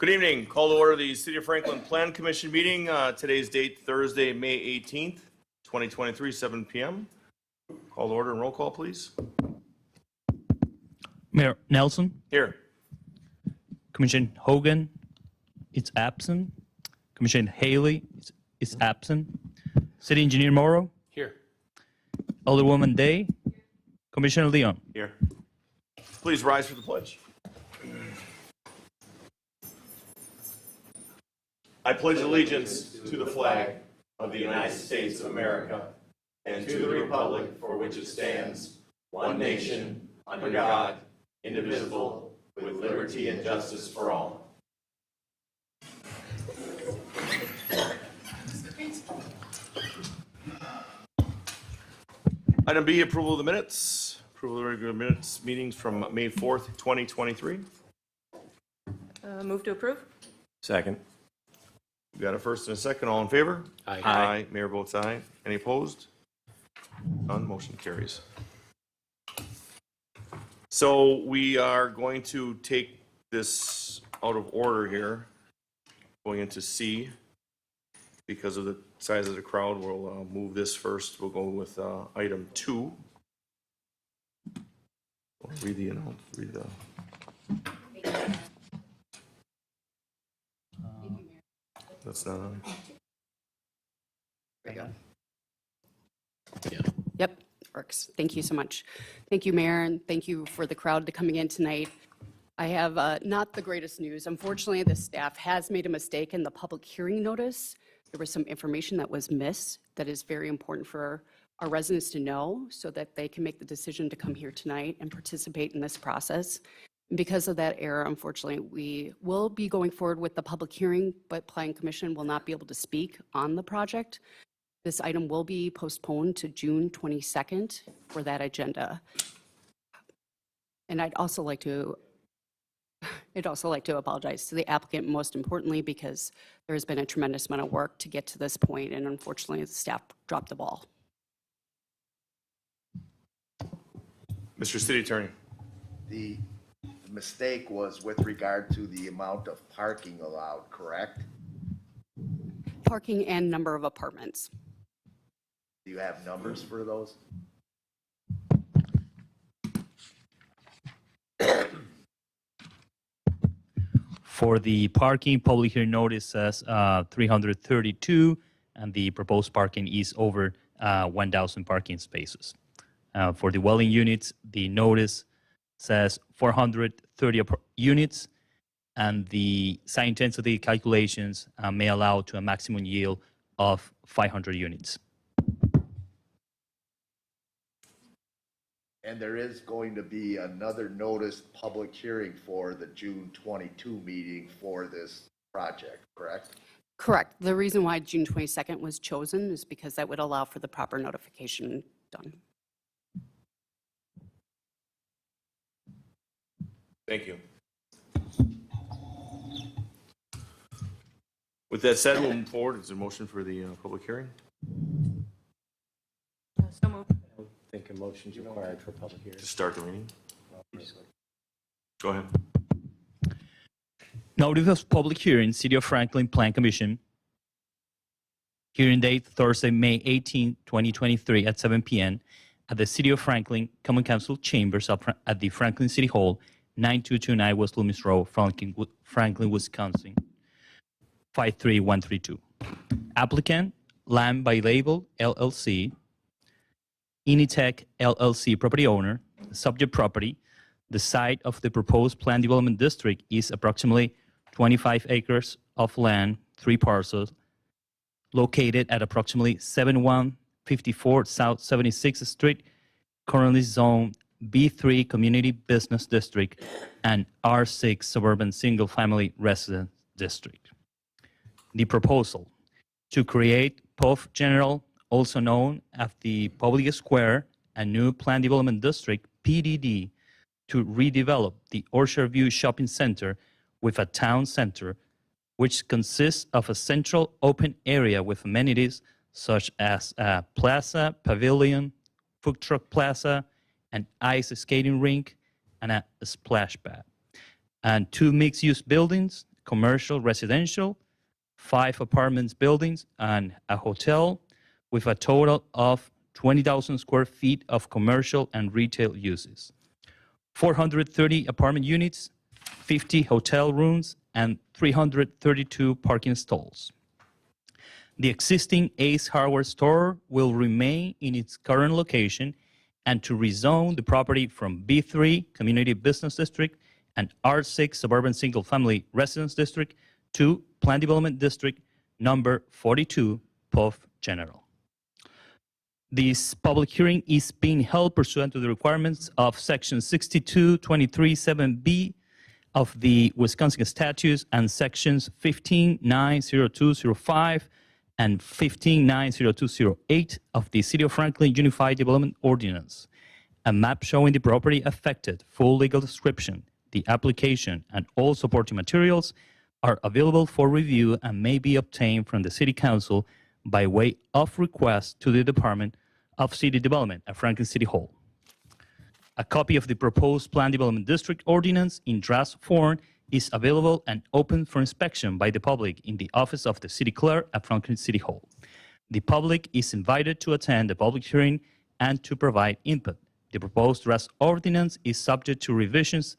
Good evening. Call to order the City of Franklin Plan Commission meeting. Today's date, Thursday, May 18th, 2023, 7 p.m. Call to order and roll call, please. Mayor Nelson, Here. Commissioner Hogan is absent. Commissioner Haley is absent. City Engineer Morrow, Here. Alderwoman Day, Commissioner Leon. Here. Please rise for the pledge. I pledge allegiance to the flag of the United States of America and to the republic for which it stands, one nation, under God, indivisible, with liberty and justice for all. Item B, approval of the minutes. Approval of the regular minutes meetings from May 4th, 2023. Move to approve? Second. We got a first and a second. All in favor? Aye. Aye. Mayor votes aye. Any opposed? None. Motion carries. So we are going to take this out of order here, going into C. Because of the size of the crowd, we'll move this first. We'll go with item 2. I'll read the That's not on. There you go. Yep, works. Thank you so much. Thank you, Mayor, and thank you for the crowd coming in tonight. I have not the greatest news. Unfortunately, the staff has made a mistake in the public hearing notice. There was some information that was missed that is very important for our residents to know so that they can make the decision to come here tonight and participate in this process. And because of that error, unfortunately, we will be going forward with the public hearing, but Planning Commission will not be able to speak on the project. This item will be postponed to June 22nd for that agenda. And I'd also like to apologize to the applicant, most importantly, because there has been a tremendous amount of work to get to this point, and unfortunately, the staff dropped the ball. Mr. City Attorney. The mistake was with regard to the amount of parking allowed, correct? Parking and number of apartments. Do you have numbers for those? For the parking, public hearing notice says 332, and the proposed parking is over 1,000 parking spaces. For the dwelling units, the notice says 430 units, and the site intensity calculations may allow to a maximum yield of 500 units. And there is going to be another noticed public hearing for the June 22 meeting for this project, correct? Correct. The reason why June 22nd was chosen is because that would allow for the proper notification done. Thank you. With that said, we'll move forward. Is there a motion for the public hearing? So moved. I think a motion is required for public hearing. To start the meeting? Go ahead. Notice of public hearing, City of Franklin Plan Commission. Hearing date Thursday, May 18, 2023 at 7 p.m. at the City of Franklin Common Council Chambers at the Franklin City Hall, 9229 West Loomis Road, Franklin, Wisconsin, 53132. Applicant, Land by Label, LLC, Initech, LLC, property owner, subject property. The site of the proposed planned development district is approximately 25 acres of land, 3 parcels, located at approximately 7154 South 76th Street, currently zoned B3 Community Business District and R6 Suburban Single Family Residence District. The proposal to create POF General, also known as the Public Square, a new planned development district, PDD, to redevelop the Orchard View Shopping Center with a town center, which consists of a central open area with amenities such as a plaza, pavilion, food truck plaza, an ice skating rink, and a splash pad. And 2 mixed-use buildings, commercial residential, 5 apartments buildings, and a hotel with a total of 20,000 square feet of commercial and retail uses. 430 apartment units, 50 hotel rooms, and 332 parking stalls. The existing Ace Hardware store will remain in its current location and to rezone the property from B3 Community Business District and R6 Suburban Single Family Residence District to Plan Development District number 42, POF General. This public hearing is being held pursuant to the requirements of Section 6223(7)B of the Wisconsin Statutes and Sections 15.90205 and 15.90208 of the City of Franklin Unified Development Ordinance. A map showing the property affected, full legal description, the application, and all supporting materials are available for review and may be obtained from the City Council by way of request to the Department of City Development at Franklin City Hall. A copy of the proposed Plan Development District Ordinance in draft form is available and open for inspection by the public in the office of the City Clerk at Franklin City Hall. The public is invited to attend the public hearing and to provide input. The proposed draft ordinance is subject to revisions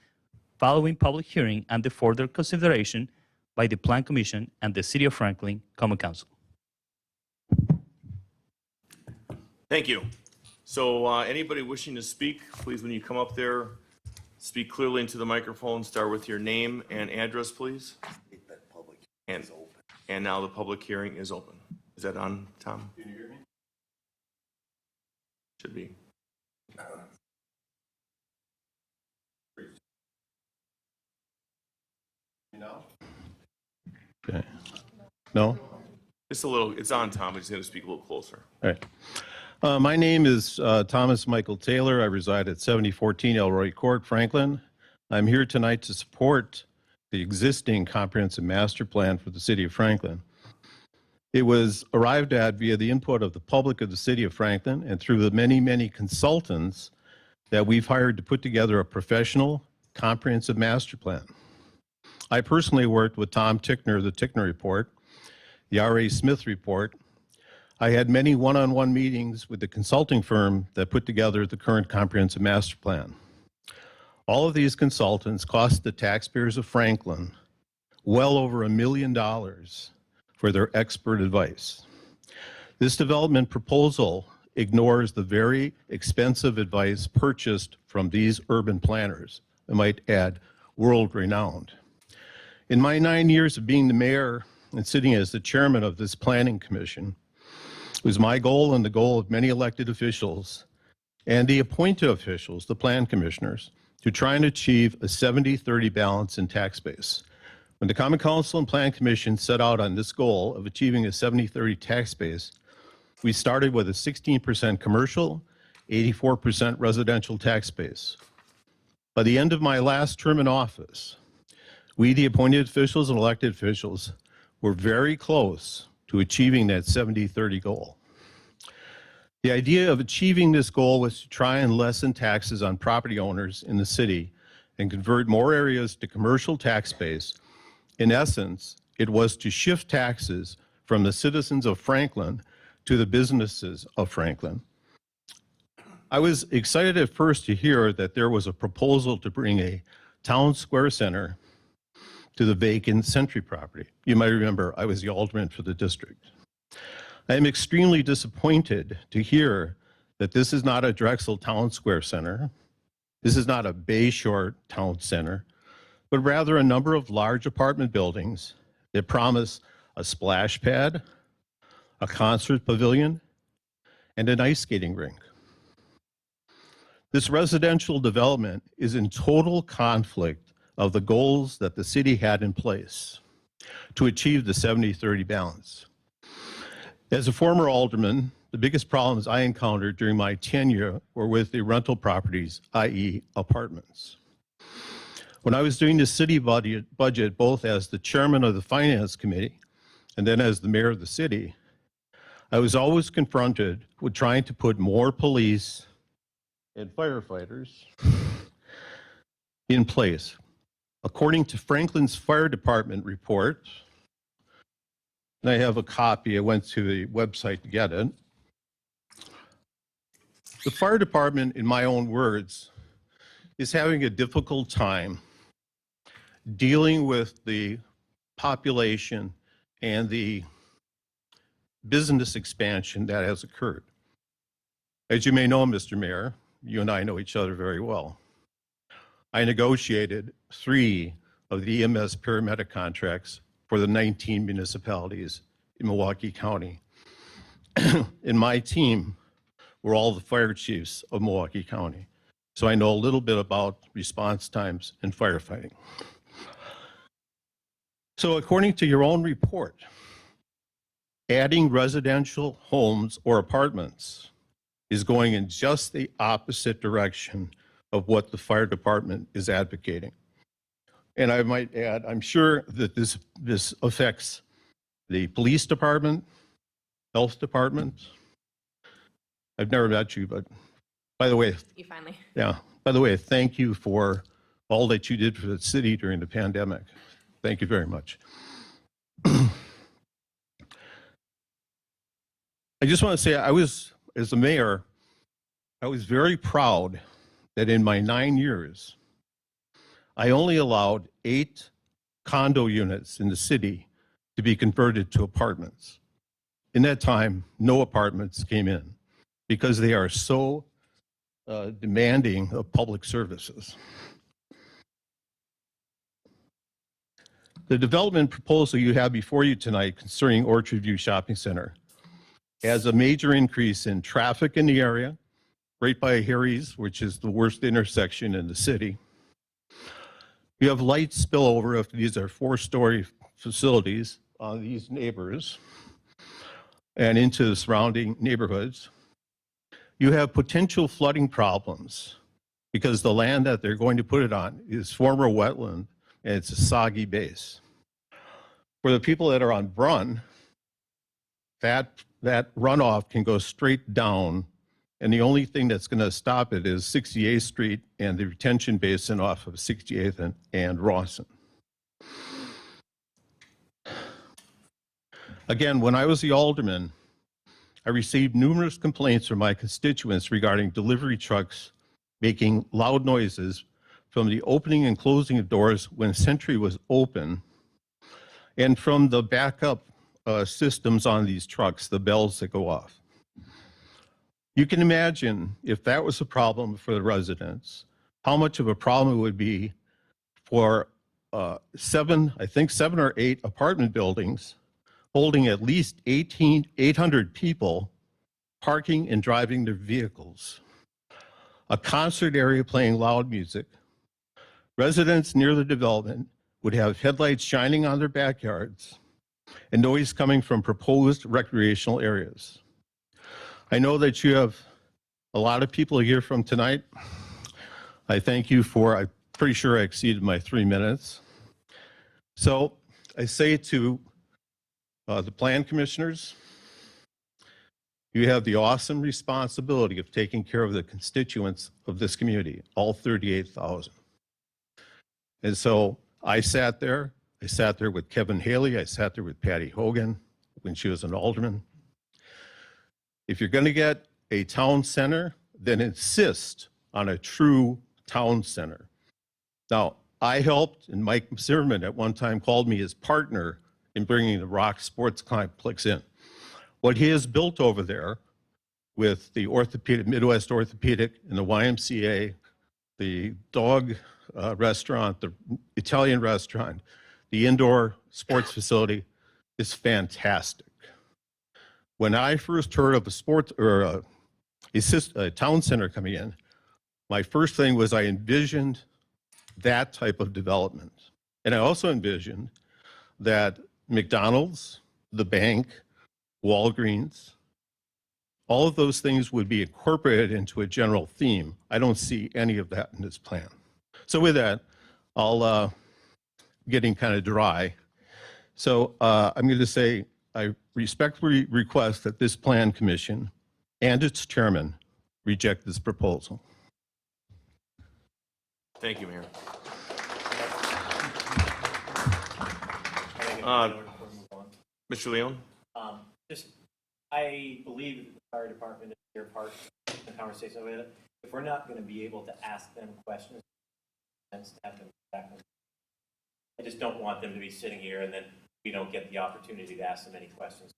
following public hearing and the further consideration by the Plan Commission and the City of Franklin Common Council. Thank you. So anybody wishing to speak, please, when you come up there, speak clearly into the microphone. Start with your name and address, please. And now the public hearing is open. Is that on, Tom? Can you hear me? Should be. Okay. No? Just a little, it's on, Tom. He's going to speak a little closer. All right. My name is Thomas Michael Taylor. I reside at 7014 Elroy Court, Franklin. I'm here tonight to support the existing comprehensive master plan for the city of Franklin. It was arrived at via the input of the public of the city of Franklin and through the many, many consultants that we've hired to put together a professional comprehensive master plan. I personally worked with Tom Tickner, the Tickner Report, the R.A. Smith Report. I had many one-on-one meetings with the consulting firm that put together the current comprehensive master plan. All of these consultants cost the taxpayers of Franklin well over $1 million for their expert advice. This development proposal ignores the very expensive advice purchased from these urban planners, I might add, world-renowned. In my 9 years of being the mayor and sitting as the chairman of this planning commission, it was my goal and the goal of many elected officials and the appointed officials, the plan commissioners, to try and achieve a 70-30 balance in tax base. When the Common Council and Plan Commission set out on this goal of achieving a 70-30 tax base, we started with a 16% commercial, 84% residential tax base. By the end of my last term in office, we, the appointed officials and elected officials, were very close to achieving that 70-30 goal. The idea of achieving this goal was to try and lessen taxes on property owners in the city and convert more areas to commercial tax base. In essence, it was to shift taxes from the citizens of Franklin to the businesses of Franklin. I was excited at first to hear that there was a proposal to bring a town square center to the vacant Century property. You might remember I was the alderman for the district. I am extremely disappointed to hear that this is not a Drexel Town Square Center. This is not a Bayshore Town Center, but rather a number of large apartment buildings that promise a splash pad, a concert pavilion, and an ice skating rink. This residential development is in total conflict of the goals that the city had in place to achieve the 70-30 balance. As a former alderman, the biggest problems I encountered during my tenure were with the rental properties, i.e. apartments. When I was doing the city budget, both as the chairman of the finance committee and then as the mayor of the city, I was always confronted with trying to put more police and firefighters in place. According to Franklin's Fire Department report, and I have a copy, I went to the website to get it. The fire department, in my own words, is having a difficult time dealing with the population and the business expansion that has occurred. As you may know, Mr. Mayor, you and I know each other very well. I negotiated 3 of the EMS paramedic contracts for the 19 municipalities in Milwaukee County. In my team were all the fire chiefs of Milwaukee County. So I know a little bit about response times and firefighting. So according to your own report, adding residential homes or apartments is going in just the opposite direction of what the fire department is advocating. And I might add, I'm sure that this affects the police department, health department. I've never met you, but by the way, You finally. yeah, by the way, thank you for all that you did for the city during the pandemic. Thank you very much. I just want to say, as a mayor, I was very proud that in my 9 years, I only allowed 8 condo units in the city to be converted to apartments. In that time, no apartments came in because they are so demanding of public services. The development proposal you have before you tonight concerning Orchard View Shopping Center has a major increase in traffic in the area, right by Harry's, which is the worst intersection in the city. You have light spillover if these are 4-story facilities on these neighbors and into the surrounding neighborhoods. You have potential flooding problems because the land that they're going to put it on is former wetland and it's a soggy base. For the people that are on Brunn, that runoff can go straight down, and the only thing that's going to stop it is 68th Street and the retention basin off of 68th and Rawson. Again, when I was the alderman, I received numerous complaints from my constituents regarding delivery trucks making loud noises from the opening and closing of doors when Sentry was open, and from the backup systems on these trucks, the bells that go off. You can imagine if that was a problem for the residents, how much of a problem it would be for 7 or 8 apartment buildings holding at least 800 people parking and driving their vehicles. A concert area playing loud music. Residents near the development would have headlights shining on their backyards and noise coming from proposed recreational areas. I know that you have a lot of people to hear from tonight. I thank you for, I'm pretty sure I exceeded my 3 minutes. So I say to the plan commissioners, you have the awesome responsibility of taking care of the constituents of this community, all 38,000. And so I sat there with Kevin Haley, I sat there with Patty Hogan when she was an alderman. If you're going to get a town center, then insist on a true town center. Now, I helped, and Mike Zimmerman at one time called me his partner in bringing the Rock Sports Complex in. What he has built over there with the orthopedic, Midwest Orthopedic and the YMCA, the dog restaurant, the Italian restaurant, the indoor sports facility is fantastic. When I first heard of a sports or a town center coming in, my first thing was I envisioned that type of development. And I also envisioned that McDonald's, the bank, Walgreens, all of those things would be incorporated into a general theme. I don't see any of that in this plan. So with that, I'll getting kind of dry. So I'm going to say I respectfully request that this plan commission and its chairman reject this proposal. Thank you, Mayor. Mr. Leon? Just, I believe that the fire department is their part in the conversation with it. If we're not going to be able to ask them questions, it's to have them back. I just don't want them to be sitting here and then we don't get the opportunity to ask them any questions.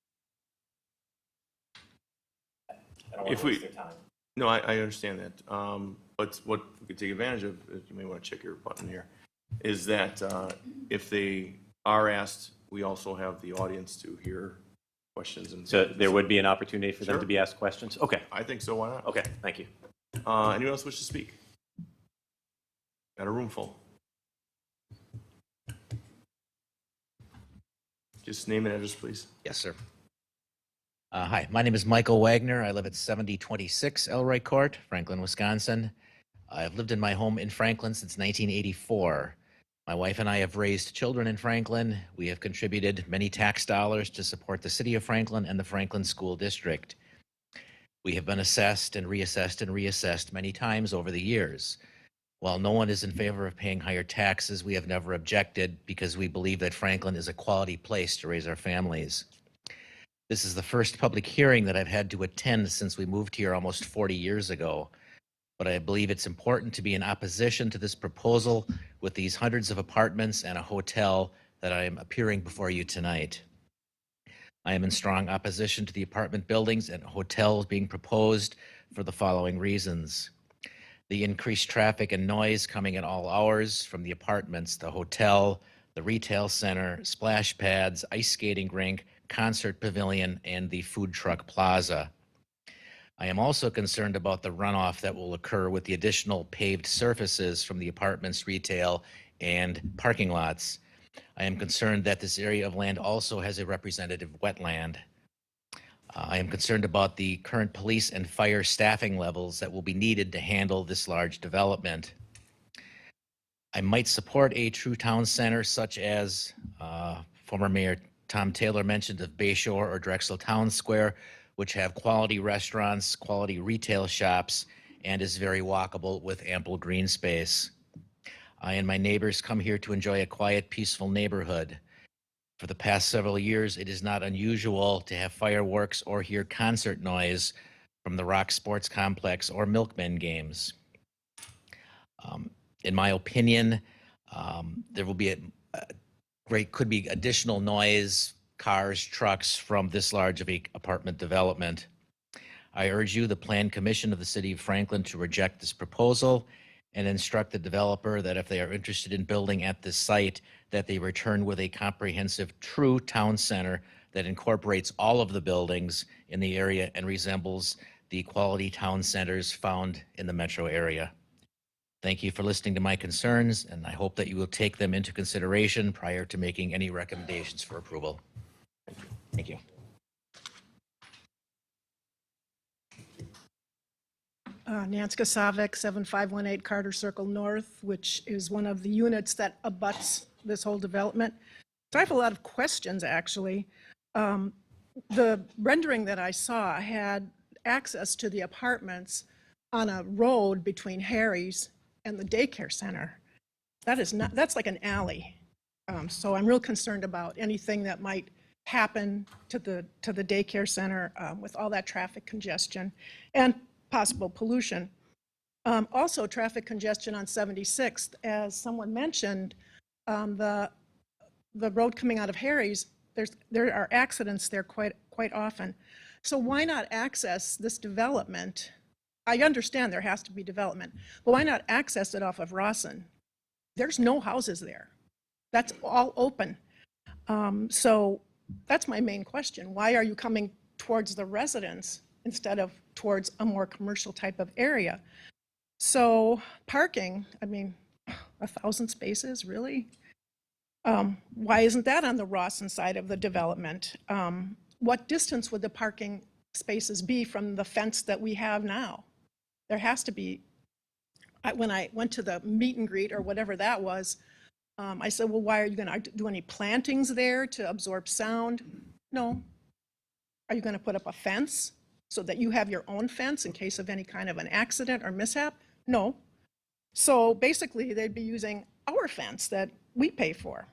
I don't want If to we- waste their time. No, I understand that. But what we could take advantage of, you may want to check your button here, is that if they are asked, we also have the audience to hear questions. And So there would be an opportunity for them Sure. to be asked questions? Okay, I think so, why not? okay, thank you. Anyone else wish to speak? Got a room full. Just name and address, please. Yes, sir. Hi, my name is Michael Wagner. I live at 7026 Elroy Court, Franklin, Wisconsin. I've lived in my home in Franklin since 1984. My wife and I have raised children in Franklin. We have contributed many tax dollars to support the city of Franklin and the Franklin School District. We have been assessed and reassessed many times over the years. While no one is in favor of paying higher taxes, we have never objected because we believe that Franklin is a quality place to raise our families. This is the first public hearing that I've had to attend since we moved here almost 40 years ago. But I believe it's important to be in opposition to this proposal with these hundreds of apartments and a hotel that I am appearing before you tonight. I am in strong opposition to the apartment buildings and hotels being proposed for the following reasons. The increased traffic and noise coming at all hours from the apartments, the hotel, the retail center, splash pads, ice skating rink, concert pavilion, and the food truck plaza. I am also concerned about the runoff that will occur with the additional paved surfaces from the apartments, retail, and parking lots. I am concerned that this area of land also has a representative wetland. I am concerned about the current police and fire staffing levels that will be needed to handle this large development. I might support a true town center such as former Mayor Tom Taylor mentioned of Bayshore or Drexel Town Square, which have quality restaurants, quality retail shops, and is very walkable with ample green space. I and my neighbors come here to enjoy a quiet, peaceful neighborhood. For the past several years, it is not unusual to have fireworks or hear concert noise from the Rock Sports Complex or Milkmen games. In my opinion, there will be could be additional noise, cars, trucks from this large of a apartment development. I urge you, the Plan Commission of the City of Franklin, to reject this proposal and instruct the developer that if they are interested in building at this site, that they return with a comprehensive true town center that incorporates all of the buildings in the area and resembles the quality town centers found in the metro area. Thank you for listening to my concerns, and I hope that you will take them into consideration prior to making any recommendations for approval. Thank you. Nance Casavic, 7518 Carter Circle North, which is one of the units that abuts this whole development. So I have a lot of questions, actually. The rendering that I saw had access to the apartments on a road between Harry's and the daycare center. That is not, that's like an alley. So I'm real concerned about anything that might happen to the daycare center with all that traffic congestion and possible pollution. Also, traffic congestion on 76th, as someone mentioned, the road coming out of Harry's, there are accidents there quite often. So why not access this development? I understand there has to be development, but why not access it off of Rawson? There's no houses there. That's all open. So that's my main question. Why are you coming towards the residents instead of towards a more commercial type of area? So parking, I mean, 1,000 spaces, really? Why isn't that on the Rawson side of the development? What distance would the parking spaces be from the fence that we have now? There has to be. When I went to the meet and greet or whatever that was, I said, well, why are you going to do any plantings there to absorb sound? No. Are you going to put up a fence so that you have your own fence in case of any kind of an accident or mishap? No. So basically, they'd be using our fence that we pay for.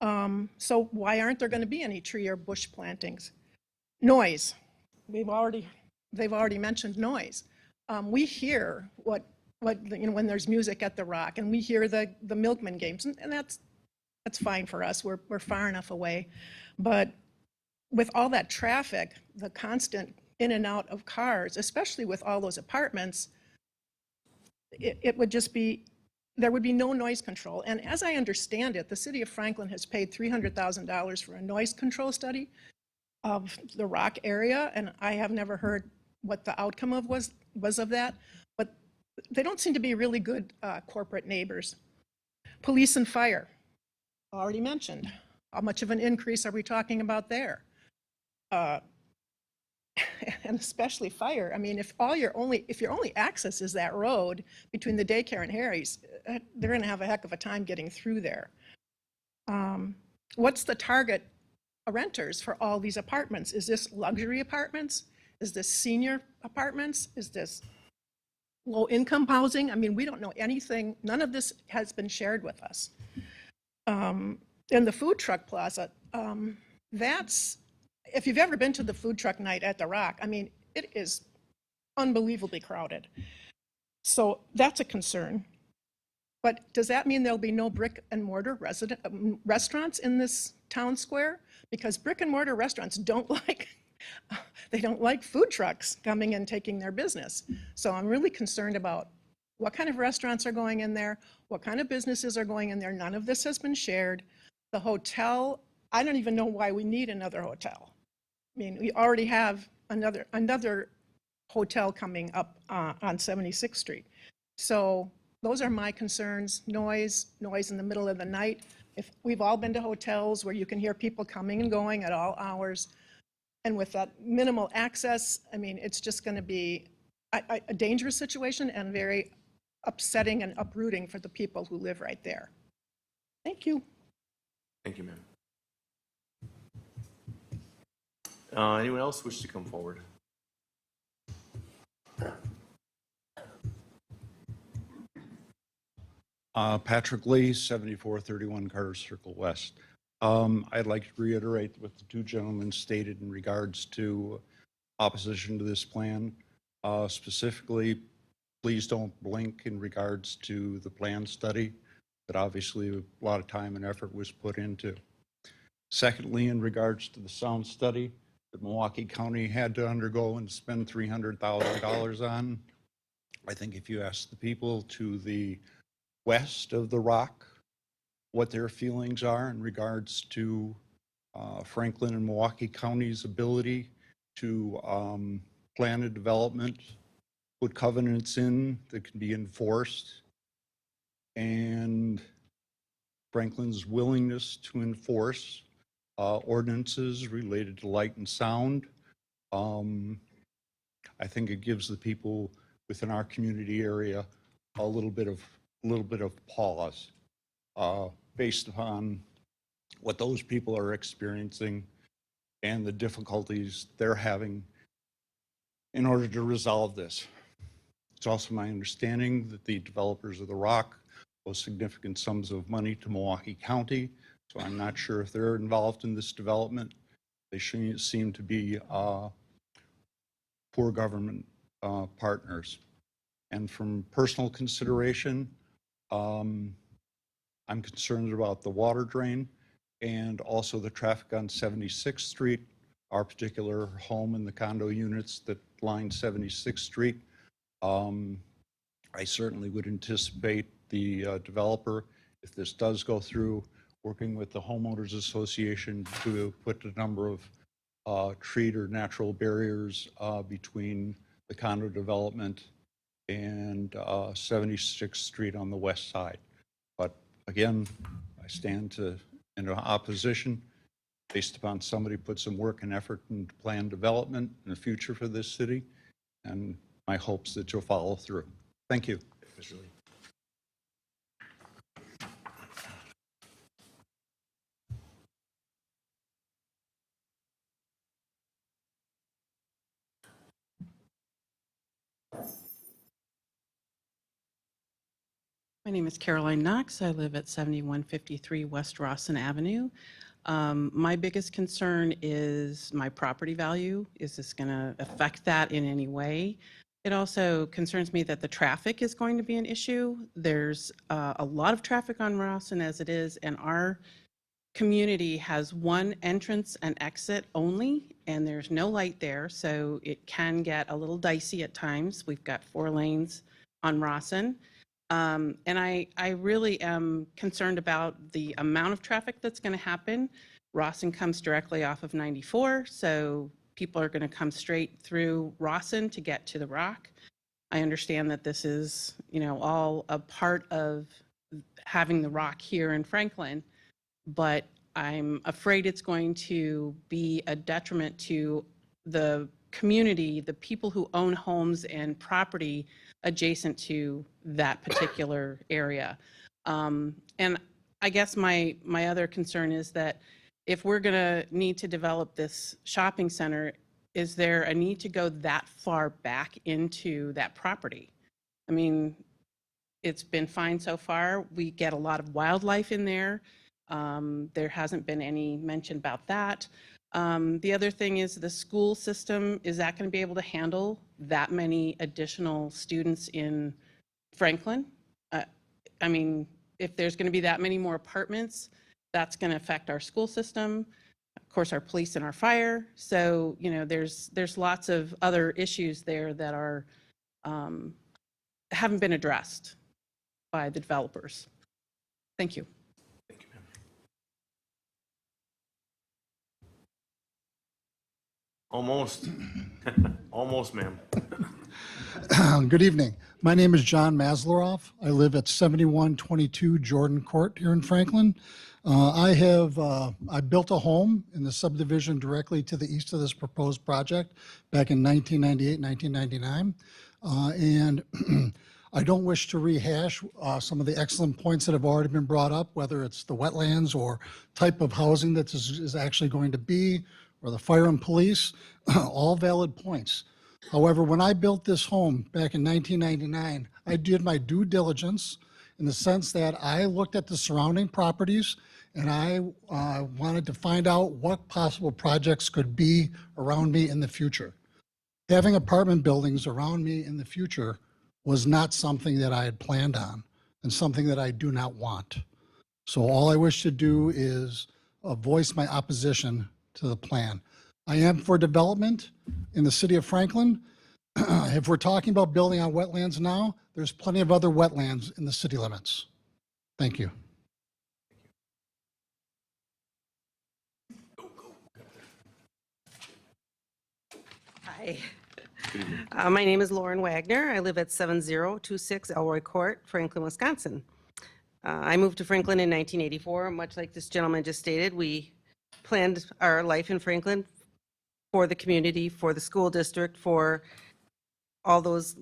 So why aren't there going to be any tree or bush plantings? Noise. They've already mentioned noise. We hear when there's music at the Rock, and we hear the Milkman games, and that's fine for us. We're far enough away. But with all that traffic, the constant in and out of cars, especially with all those apartments, it would just be, there would be no noise control. And as I understand it, the city of Franklin has paid $300,000 for a noise control study of the Rock area, and I have never heard what the outcome was of that, but they don't seem to be really good corporate neighbors. Police and fire, already mentioned. How much of an increase are we talking about there? And especially fire. I mean, if your only access is that road between the daycare and Harry's, they're going to have a heck of a time getting through there. What's the target renters for all these apartments? Is this luxury apartments? Is this senior apartments? Is this low-income housing? I mean, we don't know anything. None of this has been shared with us. In the food truck plaza, if you've ever been to the food truck night at the Rock, I mean, it is unbelievably crowded. So that's a concern. But does that mean there'll be no brick and mortar restaurants in this town square? Because brick and mortar restaurants don't like food trucks coming and taking their business. So I'm really concerned about what kind of restaurants are going in there, what kind of businesses are going in there. None of this has been shared. The hotel, I don't even know why we need another hotel. I mean, we already have another hotel coming up on 76th Street. So those are my concerns. Noise in the middle of the night. If we've all been to hotels where you can hear people coming and going at all hours, and with that minimal access, I mean, it's just going to be a dangerous situation and very upsetting and uprooting for the people who live right there. Thank you. Thank you, ma'am. Anyone else wish to come forward? Patrick Lee, 7431 Carter Circle West. I'd like to reiterate what the two gentlemen stated in regards to opposition to this plan. Specifically, please don't blink in regards to the plan study that obviously a lot of time and effort was put into. Secondly, in regards to the sound study that Milwaukee County had to undergo and spend $300,000 on, I think if you ask the people to the west of the Rock what their feelings are in regards to Franklin and Milwaukee County's ability to plan a development, put covenants in that can be enforced, and Franklin's willingness to enforce ordinances related to light and sound. I think it gives the people within our community area a little bit of pause based upon what those people are experiencing and the difficulties they're having in order to resolve this. It's also my understanding that the developers of the Rock owe significant sums of money to Milwaukee County, so I'm not sure if they're involved in this development. They seem to be poor government partners. And from personal consideration, I'm concerned about the water drain and also the traffic on 76th Street, our particular home and the condo units that line 76th Street. I certainly would anticipate the developer, if this does go through, working with the homeowners association to put a number of treat or natural barriers between the condo development and 76th Street on the west side. But again, I stand in opposition based upon somebody put some work and effort into plan development in the future for this city, and my hopes that you'll follow through. Thank you. Mr. Lee. My name is Caroline Knox. I live at 7153 West Rawson Avenue. My biggest concern is my property value. Is this going to affect that in any way? It also concerns me that the traffic is going to be an issue. There's a lot of traffic on Rawson as it is, and our community has one entrance and exit only, and there's no light there, so it can get a little dicey at times. We've got 4 lanes on Rawson. And I really am concerned about the amount of traffic that's going to happen. Rawson comes directly off of 94, so people are going to come straight through Rawson to get to the Rock. I understand that this is, all a part of having the Rock here in Franklin, but I'm afraid it's going to be a detriment to the community, the people who own homes and property adjacent to that particular area. And I guess my other concern is that if we're going to need to develop this shopping center, is there a need to go that far back into that property? I mean, it's been fine so far. We get a lot of wildlife in there. There hasn't been any mention about that. The other thing is the school system. Is that going to be able to handle that many additional students in Franklin? I mean, if there's going to be that many more apartments, that's going to affect our school system, of course, our police and our fire. So, there's lots of other issues there that are haven't been addressed by the developers. Thank you. Thank you, ma'am. Almost. Almost, ma'am. Good evening. My name is John Maslaroff. I live at 7122 Jordan Court here in Franklin. I built a home in the subdivision directly to the east of this proposed project back in 1998, 1999. And I don't wish to rehash some of the excellent points that have already been brought up, whether it's the wetlands or type of housing that is actually going to be, or the fire and police, all valid points. However, when I built this home back in 1999, I did my due diligence in the sense that I looked at the surrounding properties and I wanted to find out what possible projects could be around me in the future. Having apartment buildings around me in the future was not something that I had planned on and something that I do not want. So all I wish to do is voice my opposition to the plan. I am for development in the city of Franklin. If we're talking about building on wetlands now, there's plenty of other wetlands in the city limits. Thank you. Hi. My name is Lauren Wagner. I live at 7026 Elroy Court, Franklin, Wisconsin. I moved to Franklin in 1984. Much like this gentleman just stated, we planned our life in Franklin for the community, for the school district, for all those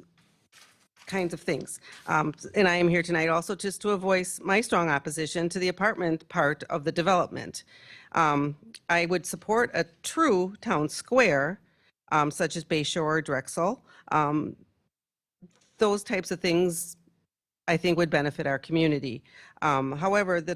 kinds of things. And I am here tonight also just to voice my strong opposition to the apartment part of the development. I would support a true town square, such as Bayshore or Drexel. Those types of things I think would benefit our community. However, the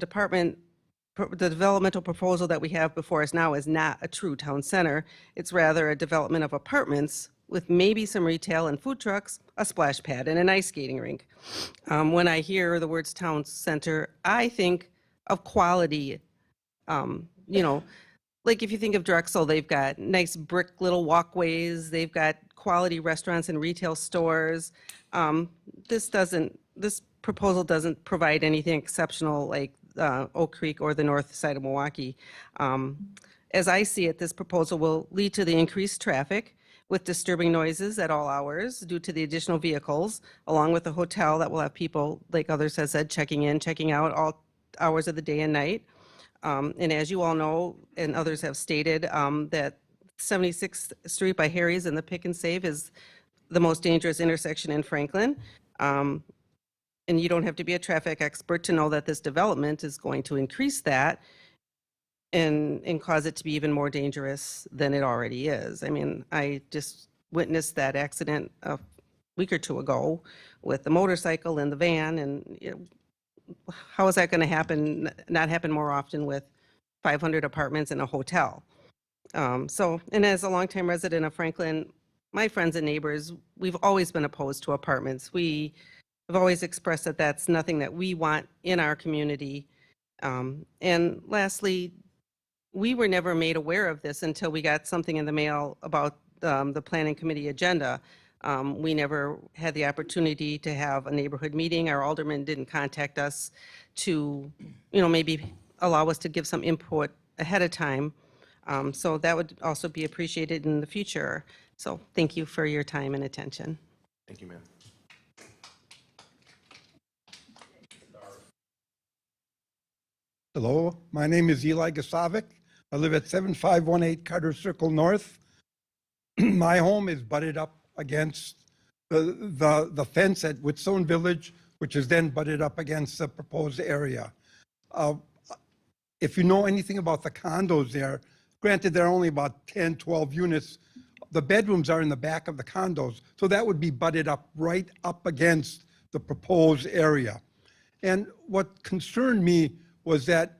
developmental proposal that we have before us now is not a true town center. It's rather a development of apartments with maybe some retail and food trucks, a splash pad, and an ice skating rink. When I hear the words town center, I think of quality. Like if you think of Drexel, they've got nice brick little walkways, they've got quality restaurants and retail stores. This proposal doesn't provide anything exceptional like Oak Creek or the north side of Milwaukee. As I see it, this proposal will lead to the increased traffic with disturbing noises at all hours due to the additional vehicles, along with the hotel that will have people, like others have said, checking in, checking out all hours of the day and night. And as you all know, and others have stated, that 76th Street by Harry's and the Pick and Save is the most dangerous intersection in Franklin. And you don't have to be a traffic expert to know that this development is going to increase that and cause it to be even more dangerous than it already is. I mean, I just witnessed that accident a week or two ago with the motorcycle and the van, and how is that going to happen, not happen more often with 500 apartments and a hotel? And as a longtime resident of Franklin, my friends and neighbors, we've always been opposed to apartments. We have always expressed that that's nothing that we want in our community. And lastly, we were never made aware of this until we got something in the mail about the planning committee agenda. We never had the opportunity to have a neighborhood meeting. Our alderman didn't contact us to, maybe allow us to give some input ahead of time. So that would also be appreciated in the future. So thank you for your time and attention. Thank you, ma'am. Hello, my name is Eli Gasavic. I live at 7518 Carter Circle North. My home is butted up against the fence at Whitstone Village, which is then butted up against the proposed area. If you know anything about the condos there, granted there are only about 10, 12 units, the bedrooms are in the back of the condos, so that would be butted up right up against the proposed area. And what concerned me was that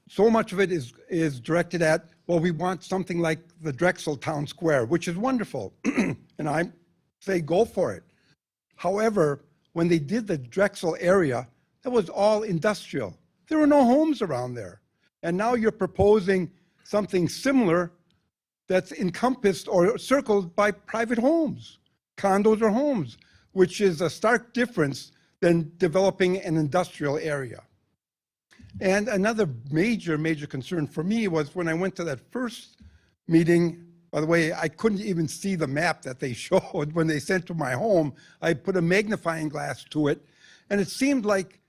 so much of it is directed at, well, we want something like the Drexel Town Square, which is wonderful, and I say go for it. However, when they did the Drexel area, that was all industrial. There were no homes around there. And now you're proposing something similar that's encompassed or circled by private homes, condos or homes, which is a stark difference than developing an industrial area. And another major concern for me was when I went to that first meeting. By the way, I couldn't even see the map that they showed when they sent to my home. I put a magnifying glass to it, and it seemed like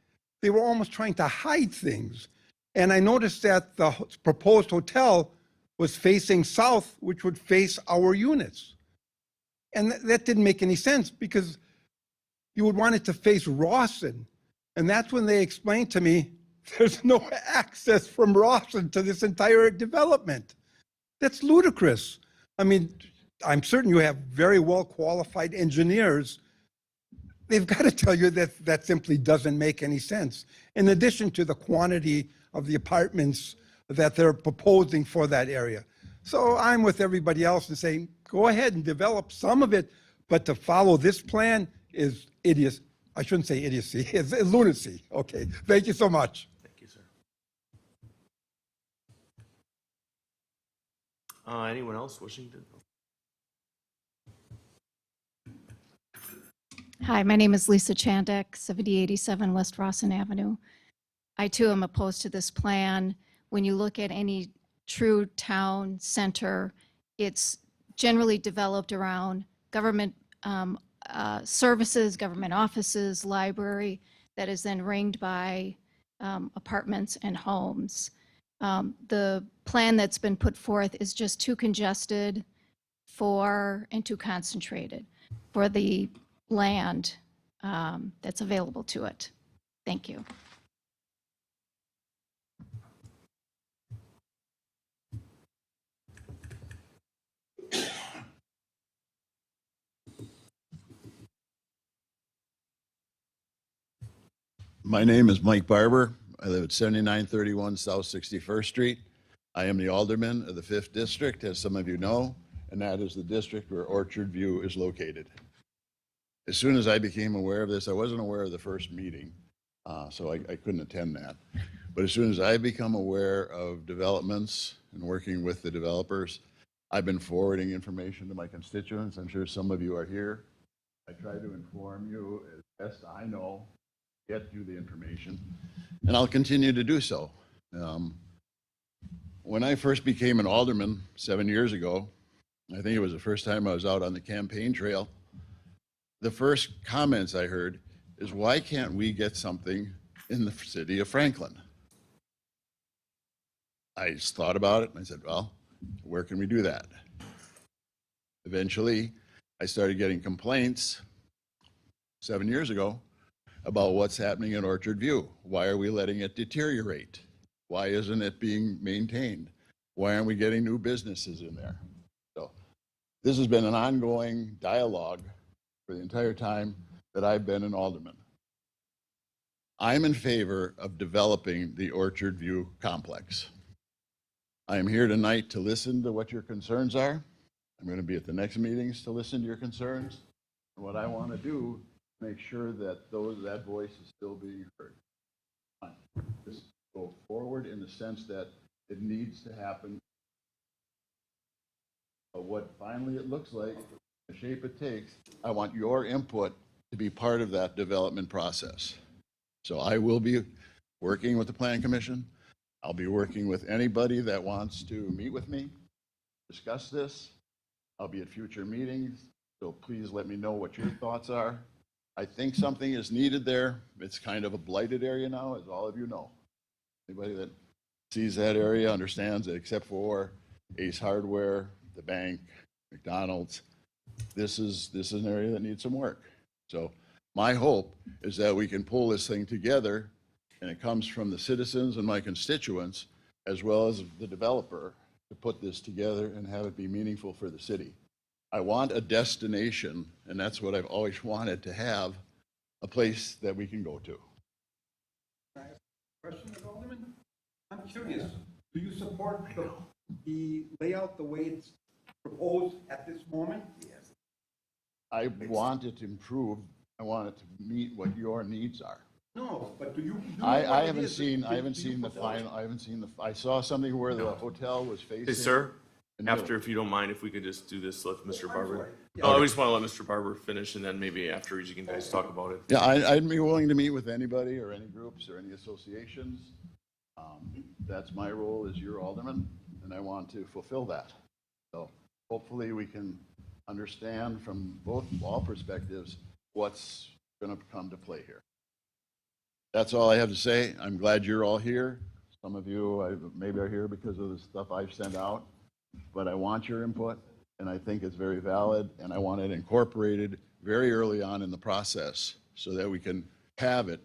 they were almost trying to hide things. And I noticed that the proposed hotel was facing south, which would face our units. And that didn't make any sense because you would want it to face Rawson. And that's when they explained to me, there's no access from Rawson to this entire development. That's ludicrous. I mean, I'm certain you have very well qualified engineers. They've got to tell you that that simply doesn't make any sense. In addition to the quantity of the apartments that they're proposing for that area. So I'm with everybody else and saying, go ahead and develop some of it, but to follow this plan is idiocy. I shouldn't say idiocy, it's lunacy. Okay, thank you so much. Thank you, sir. Anyone else wishing to? Hi, my name is Lisa Chandick, 7087 West Rawson Avenue. I too am opposed to this plan. When you look at any true town center, it's generally developed around government services, government offices, library, that is then ringed by apartments and homes. The plan that's been put forth is just too congested and too concentrated for the land that's available to it. Thank you. My name is Mike Barber. I live at 7931 South 61st Street. I am the alderman of the 5th District, as some of you know, and that is the district where Orchard View is located. As soon as I became aware of this, I wasn't aware of the first meeting, so I couldn't attend that. But as soon as I become aware of developments and working with the developers, I've been forwarding information to my constituents. I'm sure some of you are here. I try to inform you as best I know, get you the information, and I'll continue to do so. When I first became an alderman 7 years ago, I think it was the first time I was out on the campaign trail, the first comments I heard is, why can't we get something in the city of Franklin? I just thought about it and I said, well, where can we do that? Eventually, I started getting complaints 7 years ago about what's happening in Orchard View. Why are we letting it deteriorate? Why isn't it being maintained? Why aren't we getting new businesses in there? So this has been an ongoing dialogue for the entire time that I've been an alderman. I'm in favor of developing the Orchard View complex. I am here tonight to listen to what your concerns are. I'm going to be at the next meetings to listen to your concerns. And what I want to do, make sure that that voice is still being heard. Just go forward in the sense that it needs to happen. But what finally it looks like, the shape it takes, I want your input to be part of that development process. So I will be working with the Plan Commission. I'll be working with anybody that wants to meet with me, discuss this. I'll be at future meetings, so please let me know what your thoughts are. I think something is needed there. It's kind of a blighted area now, as all of you know. Anybody that sees that area understands that except for Ace Hardware, the bank, McDonald's, this is an area that needs some work. So my hope is that we can pull this thing together, and it comes from the citizens and my constituents, as well as the developer, to put this together and have it be meaningful for the city. I want a destination, and that's what I've always wanted to have, a place that we can go to. Question, Alderman? I'm curious, do you support the layout the way it's proposed at this moment? Yes. I want it to improve. I want it to meet what your needs are. No, but do you? I haven't seen the final, I saw something where the hotel was facing. Hey, sir, the middle. after, if you don't mind, if we could just do this, let Mr. Barber. Yeah. Oh, I just want to let Mr. Barber finish, and then maybe afterwards you can guys talk about it. Yeah, I'd be willing to meet with anybody or any groups or any associations. That's my role as your alderman, and I want to fulfill that. So hopefully we can understand from all perspectives what's going to come to play here. That's all I have to say. I'm glad you're all here. Some of you maybe are here because of the stuff I've sent out, but I want your input, and I think it's very valid, and I want it incorporated very early on in the process so that we can have it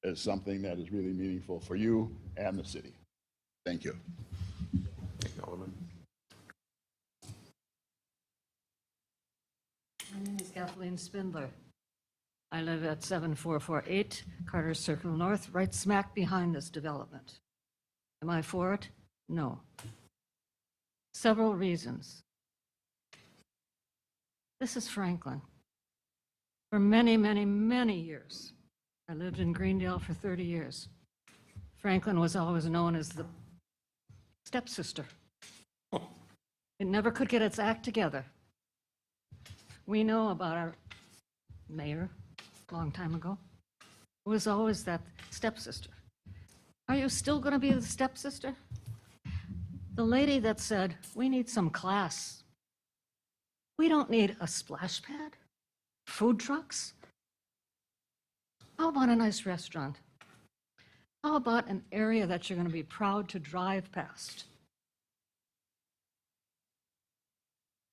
as something that is really meaningful for you and the city. Thank you. Alderman. My name is Kathleen Spindler. I live at 7448 Carter Circle North, right smack behind this development. Am I for it? No. Several reasons. This is Franklin. For many, many, many years, I lived in Greendale for 30 years. Franklin was always known as the stepsister. It never could get its act together. We know about our mayor a long time ago, who was always that stepsister. Are you still going to be the stepsister? The lady that said, we need some class. We don't need a splash pad, food trucks. How about a nice restaurant? How about an area that you're going to be proud to drive past?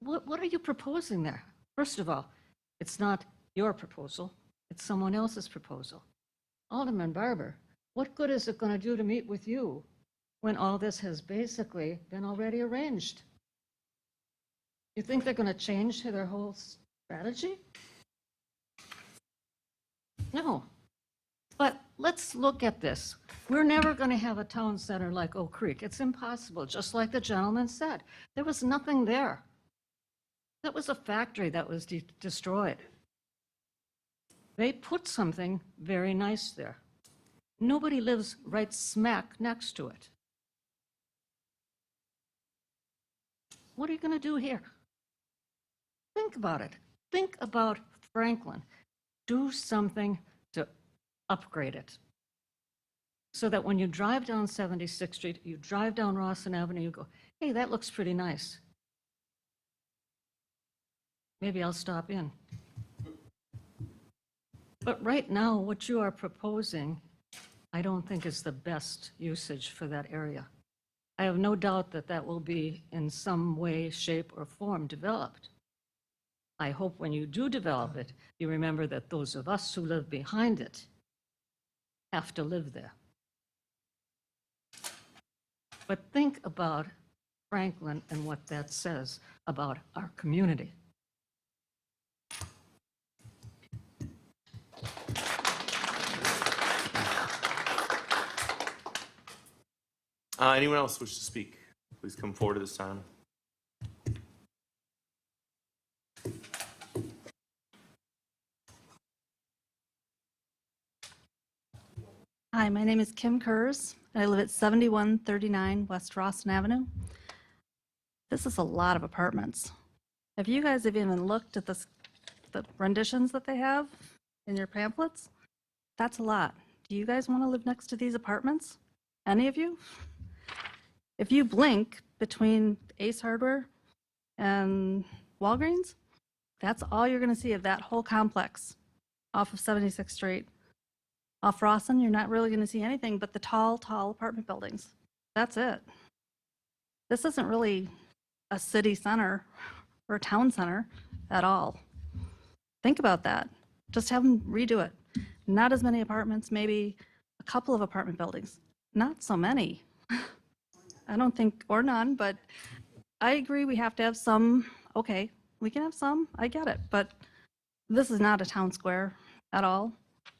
What are you proposing there? First of all, it's not your proposal, it's someone else's proposal. Alderman Barber, what good is it going to do to meet with you when all this has basically been already arranged? You think they're going to change their whole strategy? No. But let's look at this. We're never going to have a town center like Oak Creek. It's impossible, just like the gentleman said. There was nothing there. That was a factory that was destroyed. They put something very nice there. Nobody lives right smack next to it. What are you going to do here? Think about it. Think about Franklin. Do something to upgrade it so that when you drive down 76th Street, you drive down Rawson Avenue, you go, hey, that looks pretty nice. Maybe I'll stop in. But right now, what you are proposing, I don't think is the best usage for that area. I have no doubt that that will be in some way, shape, or form developed. I hope when you do develop it, you remember that those of us who live behind it have to live there. But think about Franklin and what that says about our community. Anyone else wish to speak? Please come forward at this time. Hi, my name is Kim Kurz. I live at 7139 West Rawson Avenue. This is a lot of apartments. Have you guys even looked at the renditions that they have in your pamphlets? That's a lot. Do you guys want to live next to these apartments? Any of you? If you blink between Ace Hardware and Walgreens, that's all you're going to see of that whole complex off of 76th Street. Off Rawson, you're not really going to see anything but the tall, tall apartment buildings. That's it. This isn't really a city center or a town center at all. Think about that. Just have them redo it. Not as many apartments, maybe a couple of apartment buildings. Not so many. I don't think, or none, but I agree we have to have some. Okay, we can have some, I get it, but this is not a town square at all.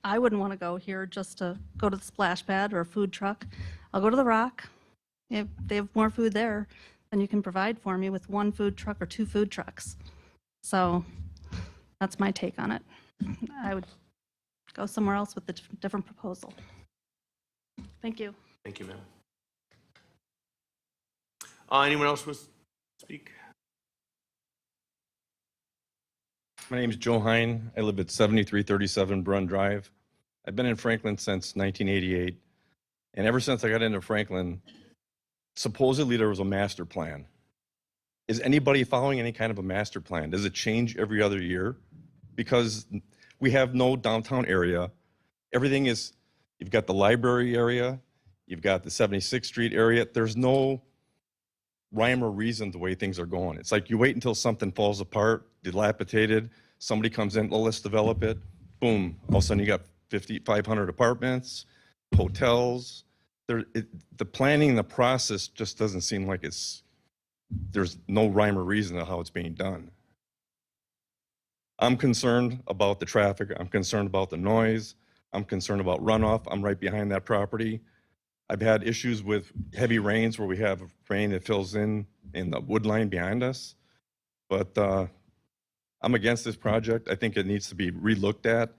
I wouldn't want to go here just to go to the splash pad or a food truck. I'll go to the Rock. If they have more food there than you can provide for me with one food truck or two food trucks. So that's my take on it. I would go somewhere else with a different proposal. Thank you. Thank you, ma'am. Anyone else wish to speak? My name is Joe Hein. I live at 7337 Brun Drive. I've been in Franklin since 1988. And ever since I got into Franklin, supposedly there was a master plan. Is anybody following any kind of a master plan? Does it change every other year? Because we have no downtown area. Everything is, you've got the library area, you've got the 76th Street area. There's no rhyme or reason the way things are going. It's like you wait until something falls apart, dilapidated, somebody comes in, well, let's develop it, boom, all of a sudden you got 500 apartments, hotels. The planning and the process just doesn't seem like there's no rhyme or reason to how it's being done. I'm concerned about the traffic, I'm concerned about the noise, I'm concerned about runoff. I'm right behind that property. I've had issues with heavy rains where we have rain that fills in the wood line behind us. But I'm against this project. I think it needs to be relooked at.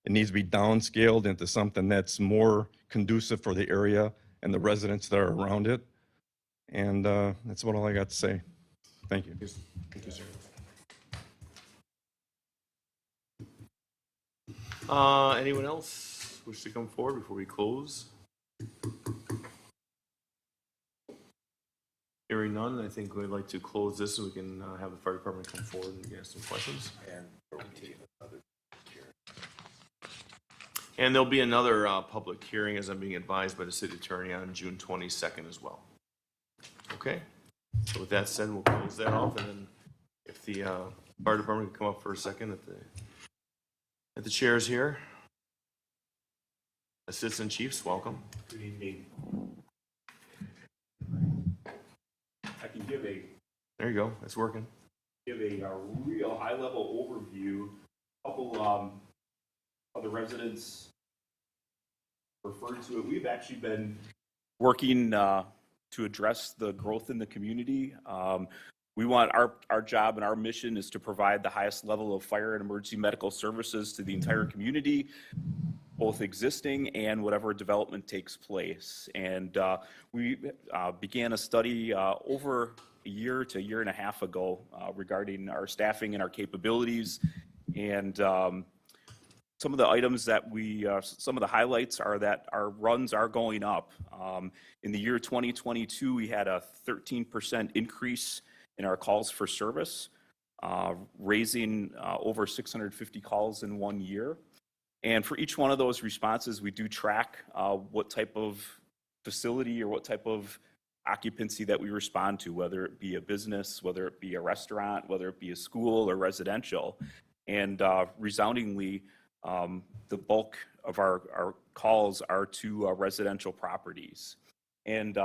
It needs to be downscaled into something that's more conducive for the area and the residents that are around it. And that's about all I got to say. Thank you. Thank you, sir. Anyone else wish to come forward before we close? Hearing none, I think we'd like to close this so we can have the fire department come forward and ask some questions. And there'll be another public hearing, as I'm being advised by the city attorney, on June 22nd as well. Okay, so with that said, we'll close that off, and then if the fire department can come up for a second at the chairs here. Assistant Chiefs, welcome. Good evening. I can give There you go, it's working. a real high-level overview. A couple of the residents referred to it. We've actually been working to address the growth in the community. We want our job and our mission is to provide the highest level of fire and emergency medical services to the entire community, both existing and whatever development takes place. And we began a study over a year to a year and a half ago regarding our staffing and our capabilities. And some of the items that some of the highlights are that our runs are going up. In the year 2022, we had a 13% increase in our calls for service, raising over 650 calls in 1 year. And for each one of those responses, we do track what type of facility or what type of occupancy that we respond to, whether it be a business, whether it be a restaurant, whether it be a school or residential. And resoundingly, the bulk of our calls are to residential properties. And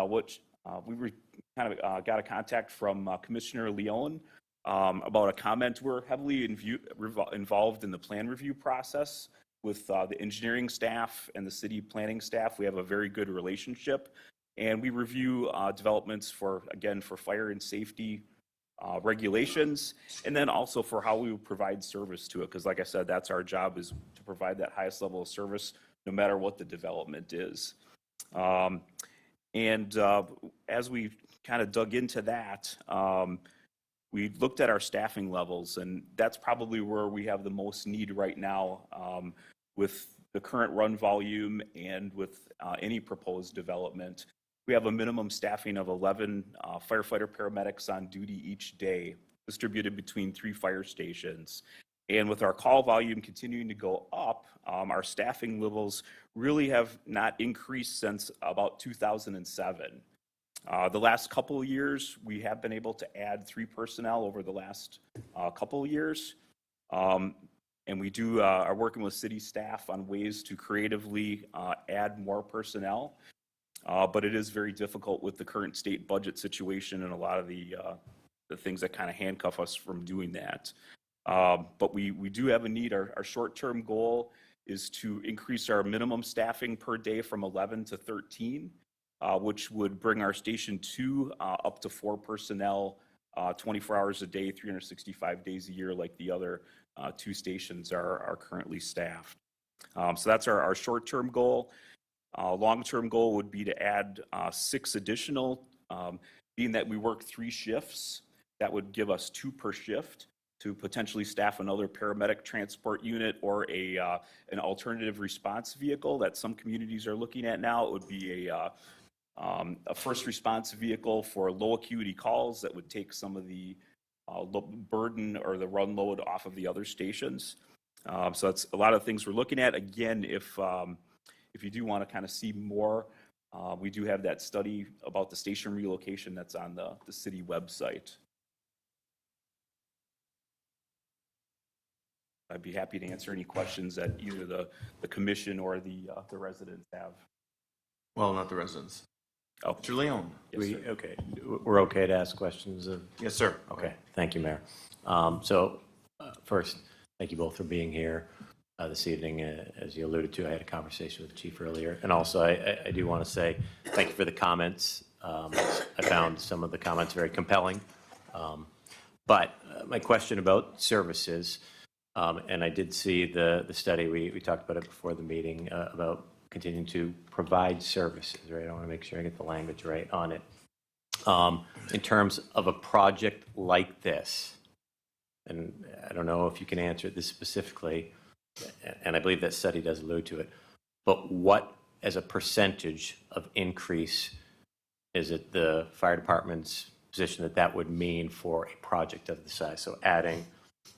we kind of got a contact from Commissioner Leon about a comment. We're heavily involved in the plan review process with the engineering staff and the city planning staff. We have a very good relationship. And we review developments for fire and safety regulations, and then also for how we would provide service to it. Because like I said, that's our job, is to provide that highest level of service no matter what the development is. As we kind of dug into that, we looked at our staffing levels, and that's probably where we have the most need right now with the current run volume and with any proposed development. We have a minimum staffing of 11 firefighter paramedics on duty each day, distributed between 3 fire stations. And with our call volume continuing to go up, our staffing levels really have not increased since about 2007. The last couple of years, we have been able to add 3 personnel over the last couple of years. And we are working with city staff on ways to creatively add more personnel. But it is very difficult with the current state budget situation and a lot of the things that kind of handcuff us from doing that. But we do have a need. Our short-term goal is to increase our minimum staffing per day from 11 to 13, which would bring our Station 2 up to 4 personnel, 24 hours a day, 365 days a year, like the other 2 stations are currently staffed. So that's our short-term goal. Long-term goal would be to add 6 additional, being that we work 3 shifts. That would give us 2 per shift to potentially staff another paramedic transport unit or an alternative response vehicle that some communities are looking at now. It would be a first response vehicle for low acuity calls that would take some of the burden or the run load off of the other stations. So that's a lot of things we're looking at. Again, if you do want to kind of see more, we do have that study about the station relocation that's on the city website. I'd be happy to answer any questions that either the commission or the residents have. Well, not the residents. Oh, Mr. Leon. Yes, sir. Okay, we're okay to ask questions of? Yes, sir. Okay, thank you, Mayor. First, thank you both for being here this evening. As you alluded to, I had a conversation with the chief earlier. And also, I do want to say thank you for the comments. I found some of the comments very compelling. But my question about services, and I did see the study, we talked about it before the meeting, about continuing to provide services, right? I want to make sure I get the language right on it. In terms of a project like this, and I don't know if you can answer this specifically, and I believe that study does allude to it, but what, as a percentage of increase, is it the fire department's position that would mean for a project of the size? So adding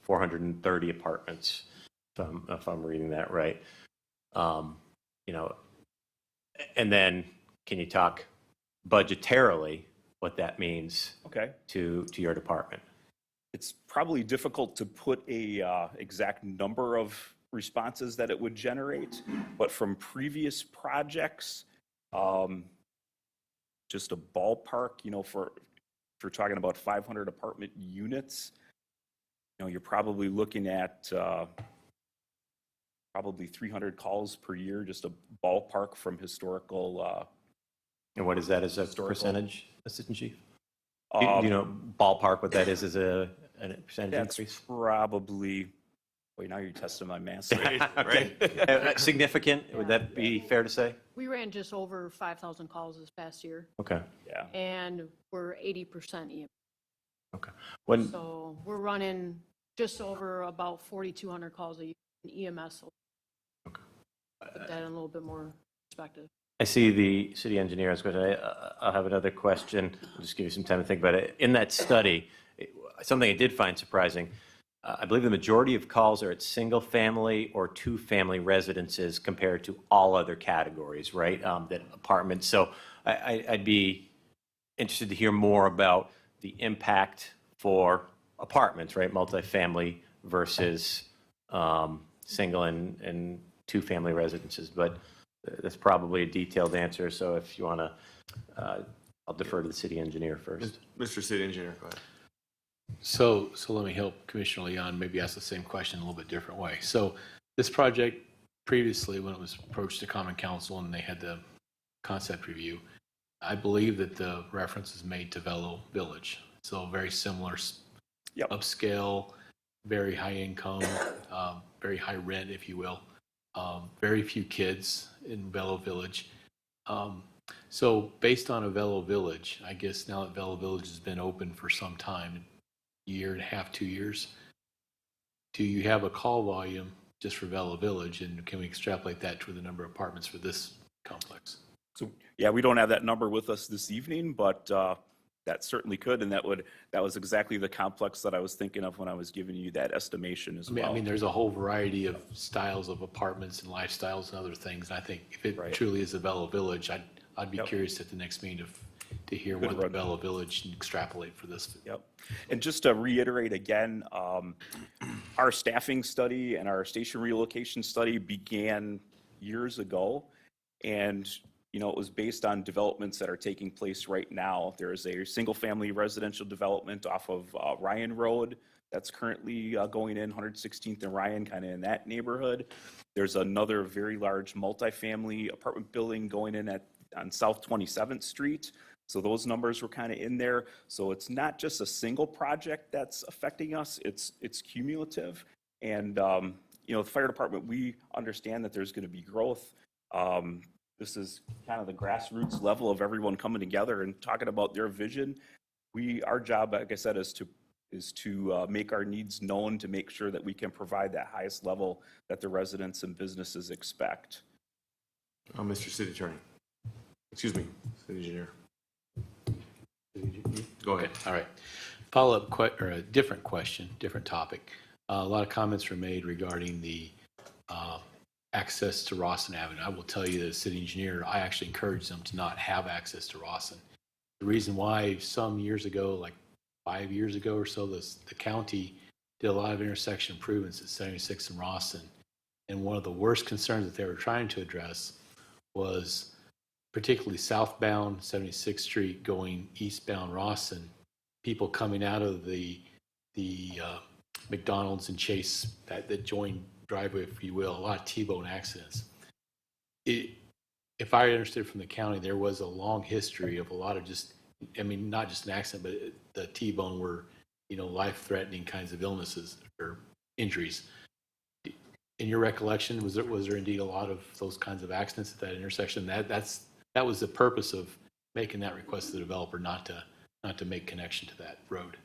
430 apartments, if I'm reading that right. And then can you talk budgetarily what that means to your department? It's probably difficult to put a exact number of responses that it would generate, but from previous projects, just a ballpark, if we're talking about 500 apartment units, you're probably looking at probably 300 calls per year, just a ballpark from historical. And what is that as a percentage, Assistant Chief? Do you know ballpark what that is as a percentage increase? That's probably, wait, now you're testing my math. Right? Significant, would that be fair to say? We ran just over 5,000 calls this past year. Okay. Yeah. And we're 80% EMS. Okay. So we're running just over about 4,200 calls a year in EMS. Okay. Put that in a little bit more perspective. I see the city engineer's question. I'll have another question. I'll just give you some time to think about it. In that study, something I did find surprising, I believe the majority of calls are at single-family or two-family residences compared to all other categories, right? That apartments. So I'd be interested to hear more about the impact for apartments, right? Multifamily versus single and two-family residences. But that's probably a detailed answer. So if you want to, I'll defer to the city engineer first. Mr. City Engineer, go ahead. So let me help Commissioner Leon maybe ask the same question in a little bit different way. So this project previously, when it was approached to Common Council and they had the concept review, I believe that the reference is made to Velo Village. So very similar, upscale, very high income, very high rent, if you will. Very few kids in Velo Village. So based on a Velo Village, I guess now that Velo Village has been open for some time, a year and a half, 2 years, do you have a call volume just for Velo Village, and can we extrapolate that to the number of apartments for this complex? So, yeah, we don't have that number with us this evening, but that certainly could, and that was exactly the complex that I was thinking of when I was giving you that estimation as well. I mean, there's a whole variety of styles of apartments and lifestyles and other things. And I think if it truly is a Velo Village, I'd be curious at the next meeting to hear what the Velo Village can extrapolate for this. Yep. And just to reiterate again, our staffing study and our station relocation study began years ago, and it was based on developments that are taking place right now. There is a single-family residential development off of Ryan Road that's currently going in 116th and Ryan, kind of in that neighborhood. There's another very large multifamily apartment building going in on South 27th Street. So those numbers were kind of in there. So it's not just a single project that's affecting us, it's cumulative. And, the fire department, we understand that there's going to be growth. This is kind of the grassroots level of everyone coming together and talking about their vision. Our job, like I said, is to make our needs known, to make sure that we can provide that highest level that the residents and businesses expect. Mr. City Attorney. Excuse me, City Engineer. Go ahead. All right. Follow-up or a different question, different topic. A lot of comments were made regarding the access to Rawson Avenue. I will tell you, as city engineer, I actually encourage them to not have access to Rawson. The reason why some years ago, like 5 years ago or so, the county did a lot of intersection improvements at 76 and Rawson. And one of the worst concerns that they were trying to address was particularly southbound 76th Street going eastbound Rawson, people coming out of the McDonald's and Chase, that joint driveway, if you will, a lot of T-bone accidents. If I understood from the county, there was a long history of a lot of not just an accident, but the T-bone were, life-threatening kinds of illnesses or injuries. In your recollection, was there indeed a lot of those kinds of accidents at that intersection? That was the purpose of making that request to the developer, not to make connection to that road.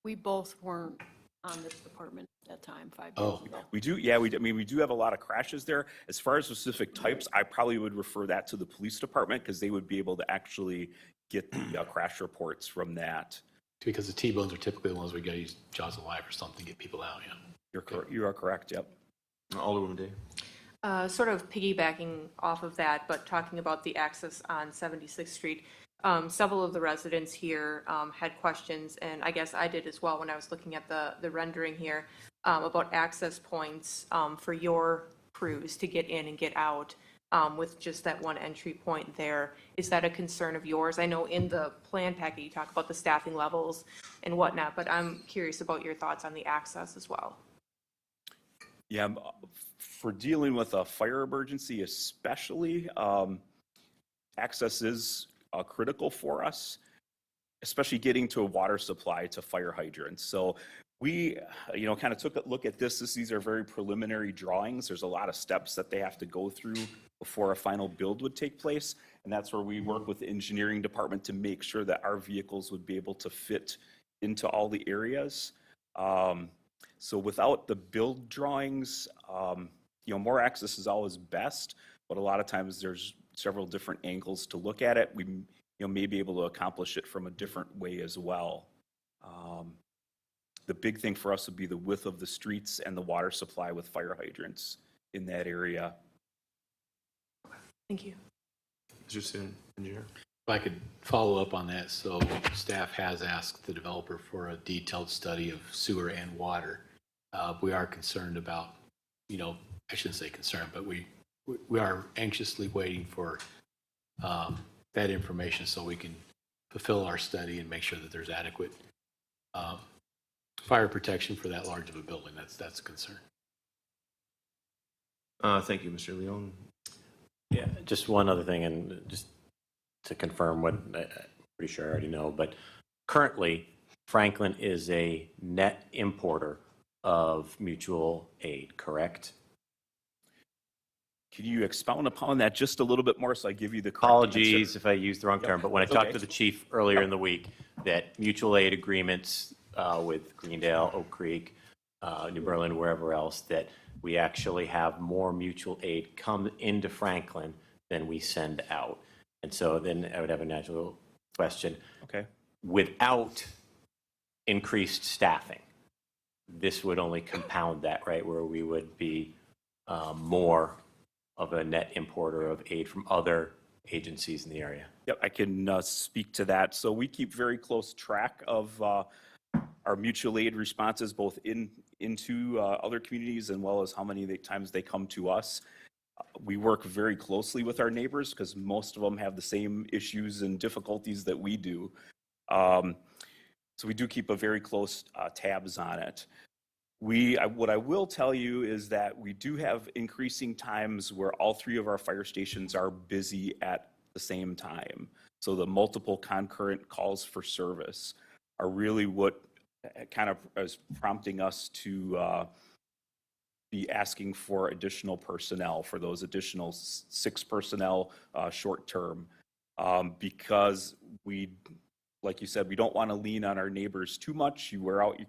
We both weren't on this department at that time, 5 years ago. We do, yeah. We do have a lot of crashes there. As far as specific types, I probably would refer that to the police department because they would be able to actually get the crash reports from that. Because the T-bones are typically the ones we got to use jaws of life or something to get people out. Yeah. You are correct. Yep. Alderwoman Day. Sort of piggybacking off of that, but talking about the access on 76th Street. Several of the residents here had questions, and I guess I did as well when I was looking at the rendering here, about access points for your crews to get in and get out with just that one entry point there. Is that a concern of yours? I know in the plan packet you talk about the staffing levels and whatnot, but I'm curious about your thoughts on the access as well. Yeah, for dealing with a fire emergency especially, access is critical for us, especially getting to a water supply to fire hydrants. So we, kind of took a look at this. These are very preliminary drawings. There's a lot of steps that they have to go through before a final build would take place. And that's where we work with the engineering department to make sure that our vehicles would be able to fit into all the areas. So without the build drawings, more access is always best, but a lot of times there's several different angles to look at it. We may be able to accomplish it from a different way as well. The big thing for us would be the width of the streets and the water supply with fire hydrants in that area. Thank you. Mr. Engineer. If I could follow up on that. So staff has asked the developer for a detailed study of sewer and water. We are concerned about, I shouldn't say concerned, but we are anxiously waiting for that information so we can fulfill our study and make sure that there's adequate fire protection for that large of a building. That's a concern. Thank you, Mr. Leon. Yeah, just one other thing, and just to confirm what I'm pretty sure I already know, but currently Franklin is a net importer of mutual aid, correct? Can you expound upon that just a little bit more so I give you the correct Apologies answer? if I used the wrong term, but when I that's talked okay. to the chief earlier in the week, that mutual aid agreements with Greendale, Oak Creek, New Berlin, wherever else, that we actually have more mutual aid come into Franklin than we send out. And so then I would have a natural question. Okay. Without increased staffing, this would only compound that, right? Where we would be more of a net importer of aid from other agencies in the area. Yep, I can speak to that. So we keep very close track of our mutual aid responses, both into other communities and well as how many times they come to us. We work very closely with our neighbors because most of them have the same issues and difficulties that we do. So we do keep a very close tabs on it. What I will tell you is that we do have increasing times where all three of our fire stations are busy at the same time. So the multiple concurrent calls for service are really what kind of is prompting us to be asking for additional personnel, for those additional 6 personnel short term, because we, like you said, we don't want to lean on our neighbors too much. You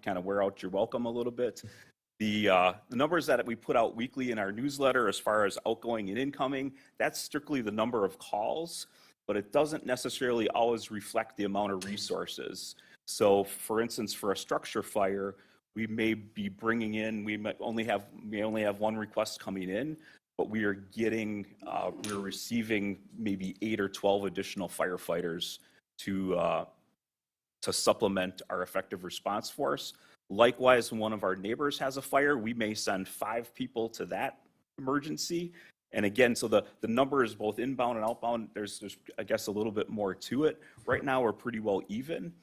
kind of wear out your welcome a little bit. The numbers that we put out weekly in our newsletter as far as outgoing and incoming, that's strictly the number of calls, but it doesn't necessarily always reflect the amount of resources. So for instance, for a structure fire, we may be bringing in, we only have one request coming in, but we're receiving maybe 8 or 12 additional firefighters to supplement our effective response force. Likewise, when one of our neighbors has a fire, we may send 5 people to that emergency. And again, so the number is both inbound and outbound. There's I guess a little bit more to it. Right now, we're pretty well even,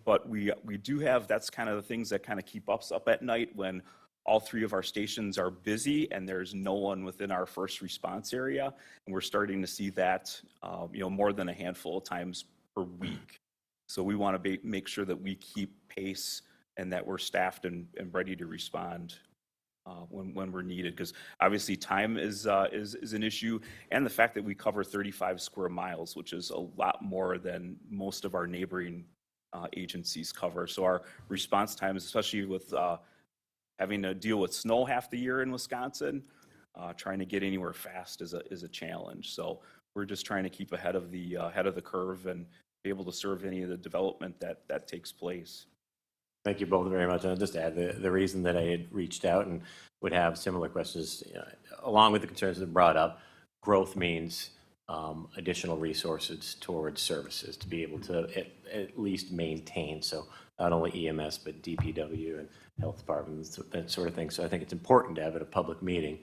but we do have, that's kind of the things that kind of keep us up at night when all 3 of our stations are busy and there's no one within our first response area. And we're starting to see that, more than a handful of times per week. So we want to make sure that we keep pace and that we're staffed and ready to respond when we're needed. Because obviously time is an issue, and the fact that we cover 35 square miles, which is a lot more than most of our neighboring agencies cover. So our response times, especially with having to deal with snow half the year in Wisconsin, trying to get anywhere fast is a challenge. So we're just trying to keep ahead of the curve and be able to serve any of the development that takes place. Thank you both very much. And I'll just add the reason that I had reached out and would have similar questions, along with the concerns that brought up, growth means additional resources towards services to be able to at least maintain. So not only EMS, but DPW and health departments, that sort of thing. So I think it's important to have at a public meeting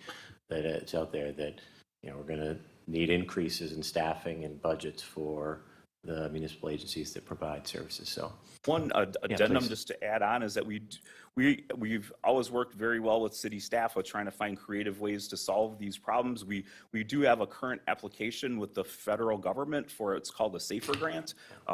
that it's out there that, we're going to need increases in staffing and budgets for the municipal agencies that provide services. So one addendum just to add on is that we've always worked very well with city staff with trying to find creative ways to solve these problems. We do have a current application with the federal government for, it's called the SAFER grant,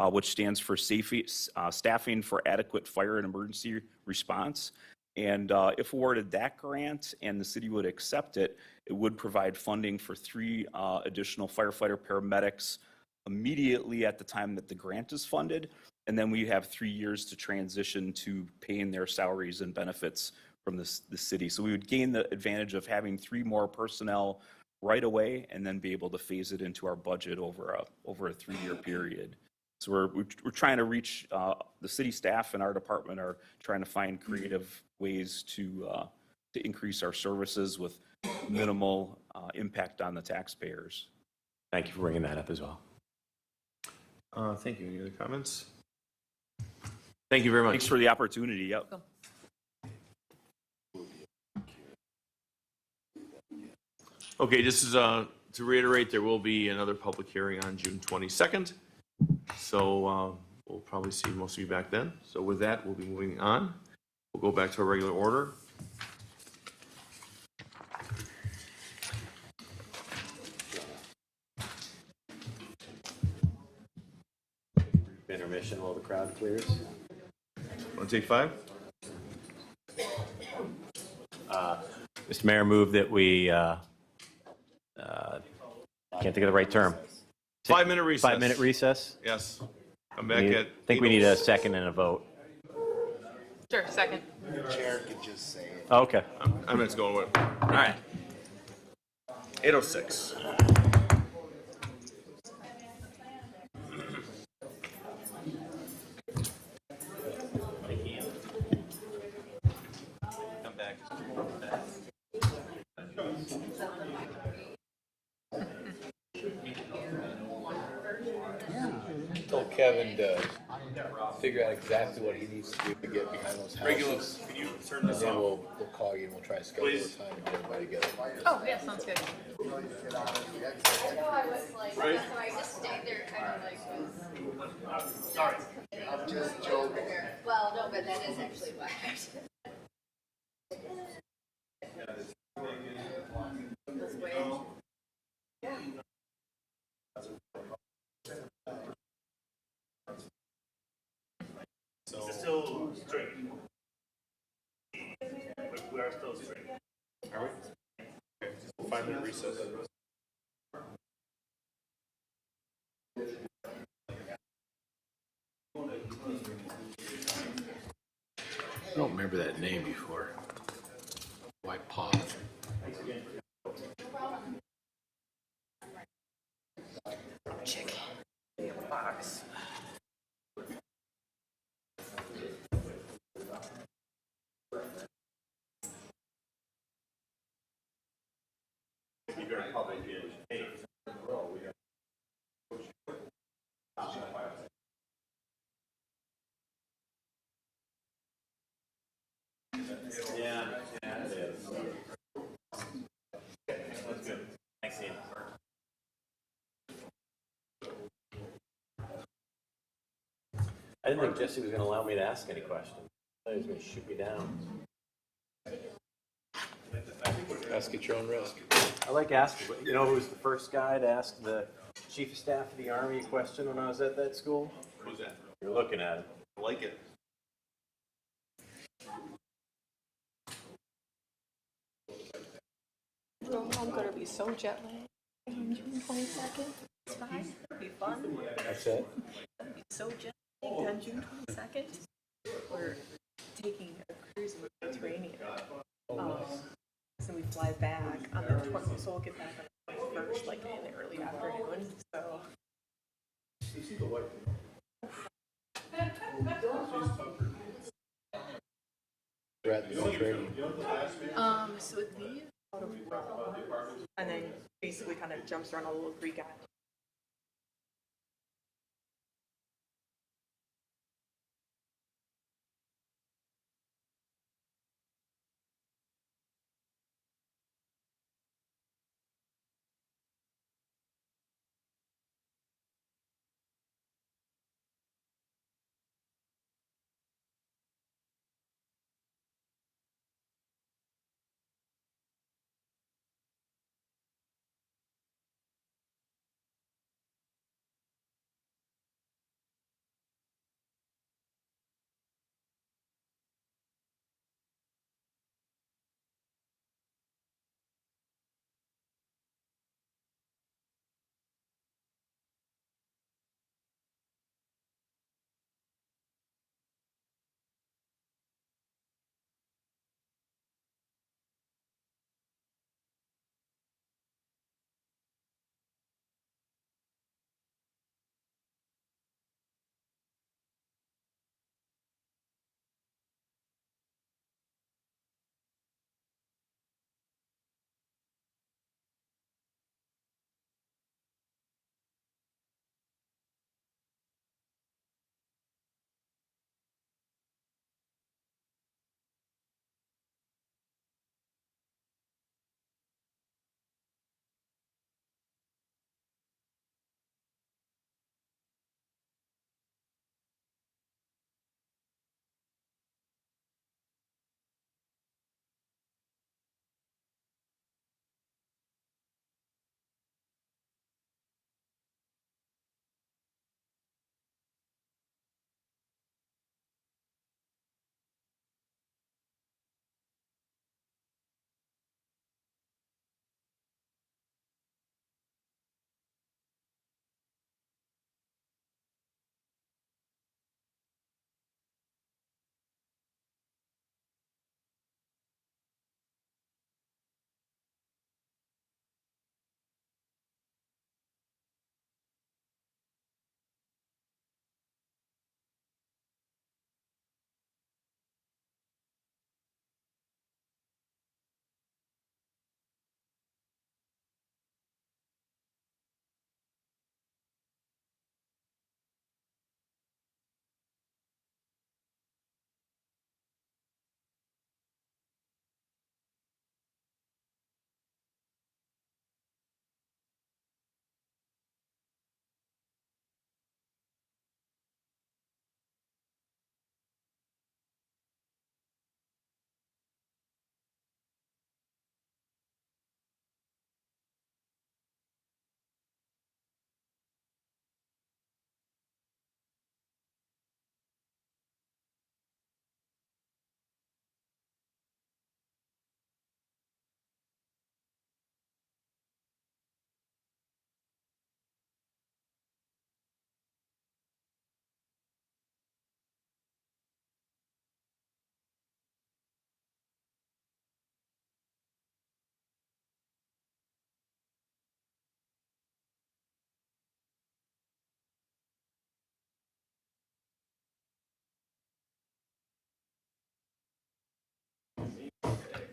which stands for Staffing for Adequate Fire and Emergency Response. And if awarded that grant and the city would accept it, it would provide funding for 3 additional firefighter paramedics immediately at the time that the grant is funded. And then we have 3 years to transition to paying their salaries and benefits from the city. So we would gain the advantage of having 3 more personnel right away and then be able to phase it into our budget over a 3-year period. So we're trying to reach, the city staff and our department are trying to find creative ways to increase our services with minimal impact on the taxpayers. Thank you for bringing that up as well. Thank you. Any other comments? Thank you very much. Thanks for the opportunity. Yep. Okay, this is to reiterate, there will be another public hearing on June 22nd. So we'll probably see most of you back then. So with that, we'll be moving on. We'll go back to our regular order. intermission while the crowd clears. Want to take 5? Mr. Mayor, move that we, can't think of the right term. 5-minute recess. 5-minute recess? Yes. I'm back at. I think we need a second and a vote. Sure, second. Chair could just say it. Oh, okay. I'm just going with. All right. 8:06. Come back. Told Kevin to figure out exactly what he needs to do to get behind those Regular, houses. can you turn And this then off? we'll call you and we'll try to schedule a Please. time to get everybody together. Oh, yeah, sounds good. Right? I just stayed there kind of like Sorry. I'm just joking. Well, no, but that is actually why This way. So still straight. We are still straight. Are we? Okay. 5-minute recess. I don't remember that name before. White Paw. Chicken. We have a box. Yeah, it is. That's good. Thanks, Ian. I didn't think Jesse was going to allow me to ask any questions. I thought he was going to shoot me down. Ask at your own risk. I like asking, but you know who was the first guy to ask the Chief of Staff of the Army a question when I was at that school? Who's that? You're looking at it. I like it. I'm gonna be so jet lagged on June 22nd. It's fine. It'll be fun. That's it? It'll be so jet lagged on June 22nd. We're taking a cruise in the Mediterranean. So we fly back on the 20th, so we'll get back on the 21st, like in the early afternoon. So. You're at the Mediterranean. So it leaves out of Rome, and then basically kind of jumps around a little Greek island.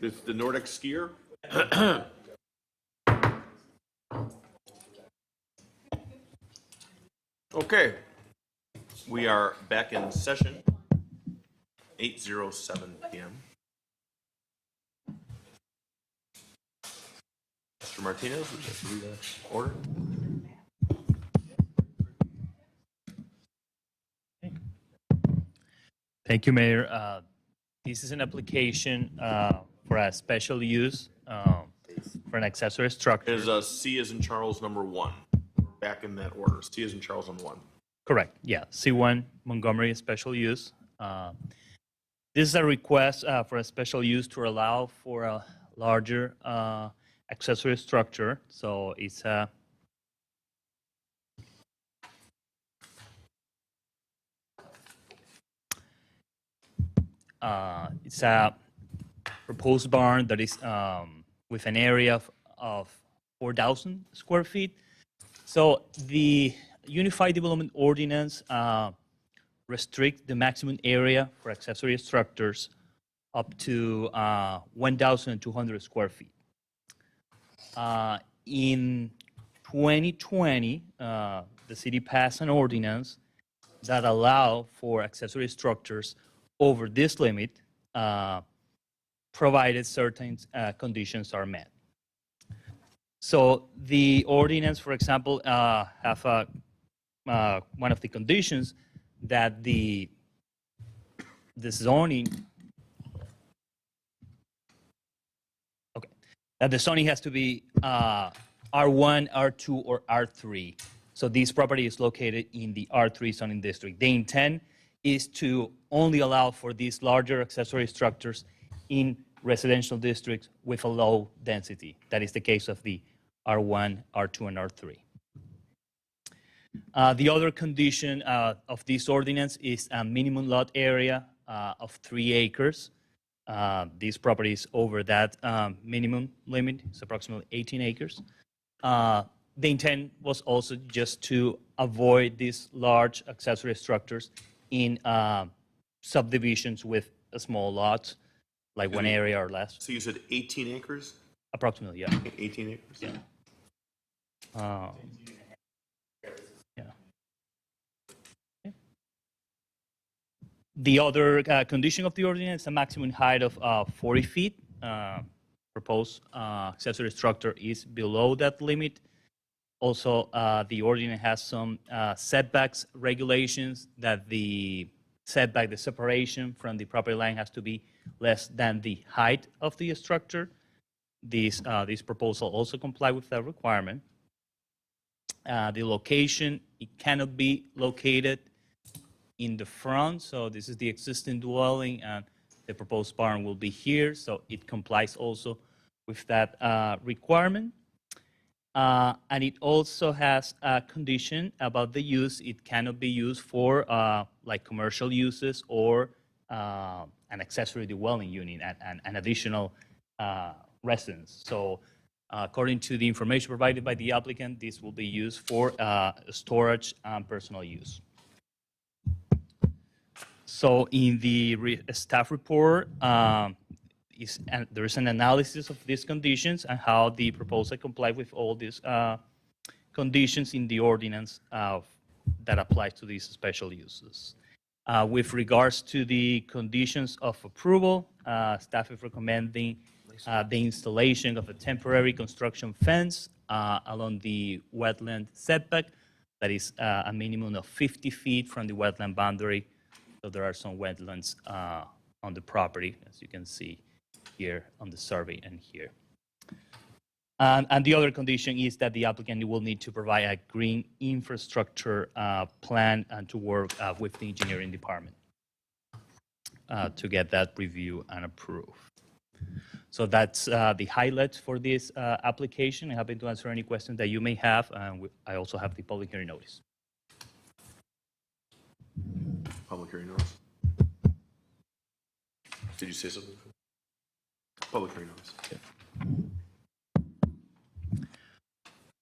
This is the Nordic skier. Okay, we are back in session, 8:07 p.m. Mr. Martinez, would you like to read the order? Thank you, Mayor. This is an application for a special use for an accessory structure. Is C as in Charles number 1? Back in that order. C as in Charles on 1. Correct, yeah. C1 Montgomery special use. This is a request for a special use to allow for a larger accessory structure. So it's a proposed barn that is with an area of 4,000 square feet. So the Unified Development Ordinance restrict the maximum area for accessory structures up to 1,200 square feet. In 2020, the city passed an ordinance that allow for accessory structures over this limit, provided certain conditions are met. So the ordinance, for example, have one of the conditions that the zoning, that the zoning has to be R1, R2, or R3. So this property is located in the R3 zoning district. The intent is to only allow for these larger accessory structures in residential districts with a low density. That is the case of the R1, R2, and R3. The other condition of this ordinance is a minimum lot area of 3 acres. This property is over that minimum limit. It's approximately 18 acres. The intent was also just to avoid these large accessory structures in subdivisions with small lots, like 1 area or less. So you said 18 acres? Approximately, yeah. 18 acres? Yeah. The other condition of the ordinance, a maximum height of 40 feet. Proposed accessory structure is below that limit. Also, the ordinance has some setbacks regulations that the setback, the separation from the property line has to be less than the height of the structure. This proposal also comply with that requirement. The location, it cannot be located in the front. So this is the existing dwelling and the proposed barn will be here. So it complies also with that requirement. And it also has a condition about the use. It cannot be used for like commercial uses or an accessory dwelling unit, an additional residence. So according to the information provided by the applicant, this will be used for storage and personal use. So in the staff report, there is an analysis of these conditions and how the proposal comply with all these conditions in the ordinance that applies to these special uses. With regards to the conditions of approval, staff is recommending the installation of a temporary construction fence along the wetland setback that is a minimum of 50 feet from the wetland boundary. So there are some wetlands on the property, as you can see here on the survey and here. And the other condition is that the applicant will need to provide a green infrastructure plan and to work with the engineering department to get that review and approved. So that's the highlights for this application. I'm happy to answer any questions that you may have. And I also have the public hearing notice. Public hearing notice. Did you say something? Public hearing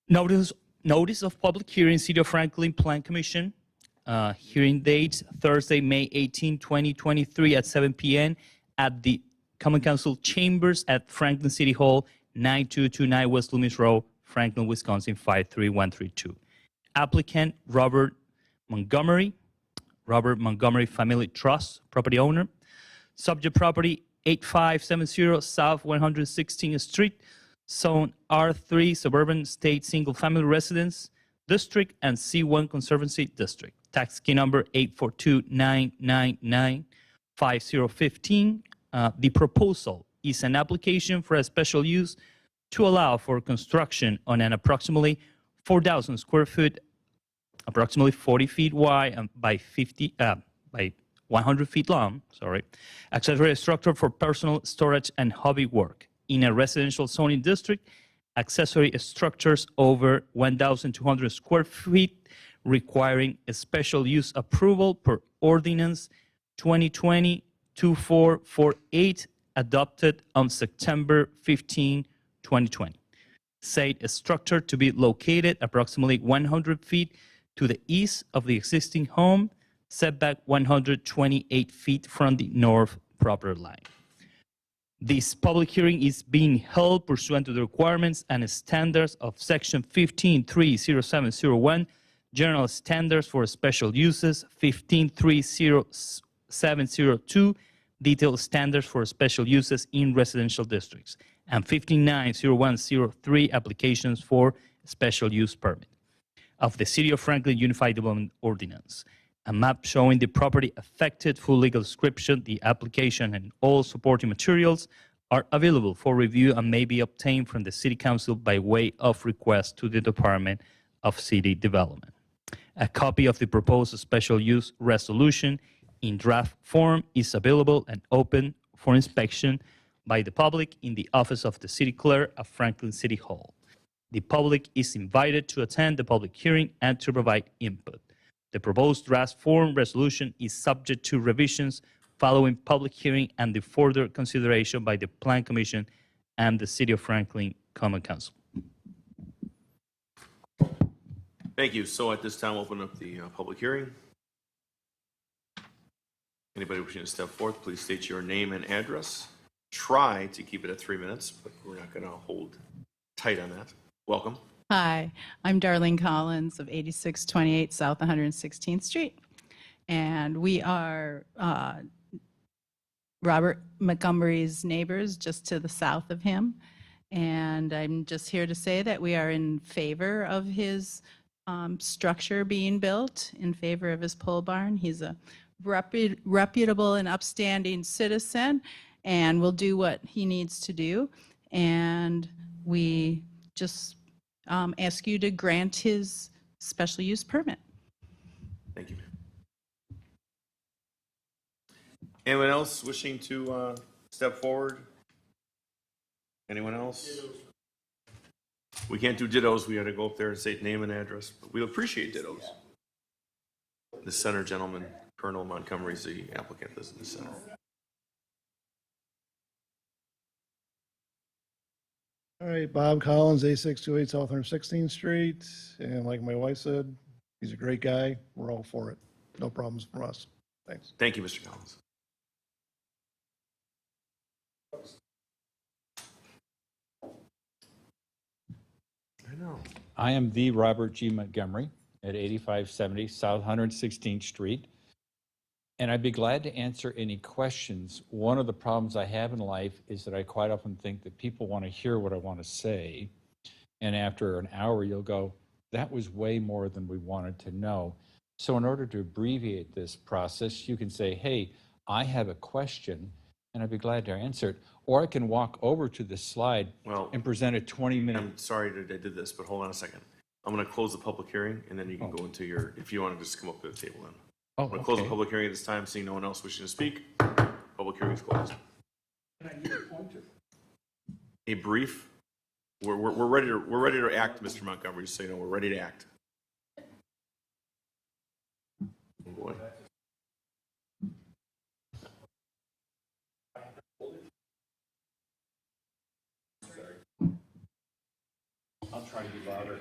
notice. Notice of public hearing, City of Franklin Plan Commission. Hearing dates, Thursday, May 18, 2023 at 7 p.m. at the Common Council Chambers at Franklin City Hall, 9229 West Loomis Road, Franklin, Wisconsin, 53132. Applicant Robert Montgomery Family Trust, property owner. Subject property 8570 South 116th Street, Zone R3, Suburban State Single Family Residence District and C1 Conservancy District. Tax key number 842-999-5015. The proposal is an application for a special use to allow for construction on an approximately 4,000 square foot, approximately 40 feet wide and by 100 feet long, accessory structure for personal storage and hobby work in a residential zoning district. Accessory structures over 1,200 square feet requiring a special use approval per ordinance 2020-2448 adopted on September 15, 2020. Said structure to be located approximately 100 feet to the east of the existing home, setback 128 feet from the north property line. This public hearing is being held pursuant to the requirements and standards of Section 15.30701, General Standards for Special Uses, 15.30702, Detailed Standards for Special Uses in Residential Districts, and 15.90103, Applications for Special Use Permit of the City of Franklin Unified Development Ordinance. A map showing the property affected, full legal description, the application, and all supporting materials are available for review and may be obtained from the City Council by way of request to the Department of City Development. A copy of the proposed special use resolution in draft form is available and open for inspection by the public in the office of the City Clerk at Franklin City Hall. The public is invited to attend the public hearing and to provide input. The proposed draft form resolution is subject to revisions following public hearing and the further consideration by the Plan Commission and the City of Franklin Common Council. Thank you. So at this time, we'll open up the public hearing. Anybody wishing to step forth, please state your name and address. Try to keep it at 3 minutes, but we're not going to hold tight on that. Welcome. Hi, I'm Darlene Collins of 8628 South 116th Street. And we are Robert Montgomery's neighbors just to the south of him. And I'm just here to say that we are in favor of his structure being built, in favor of his pole barn. He's a reputable and upstanding citizen and will do what he needs to do. And we just ask you to grant his special use permit. Thank you. Anyone else wishing to step forward? Anyone else? We can't do dittos. We got to go up there and say name and address. But we appreciate dittos. The center gentleman, Colonel Montgomery, is the applicant. This is the center. All right, Bob Collins, A628 South 116th Street. And like my wife said, he's a great guy. We're all for it. No problems for us. Thanks. Thank you, Mr. Collins. I know. I am the Robert G. Montgomery at 8570 South 116th Street. And I'd be glad to answer any questions. One of the problems I have in life is that I quite often think that people want to hear what I want to say. And after an hour, you'll go, that was way more than we wanted to know. So in order to abbreviate this process, you can say, hey, I have a question, and I'd be glad to answer it. Or I can walk over to this slide and present a 20-minute. I'm sorry that I did this, but hold on a second. I'm going to close the public hearing, and then you can go into your, if you want to just come up to the table then. Oh, I'm going to close the public hearing at this time, seeing no one else wishing to speak. Public hearing is closed. Can I get a pointer? A brief. We're ready to act, Mr. Montgomery. Just so you know, we're ready to act. Oh boy. I'll try to be louder.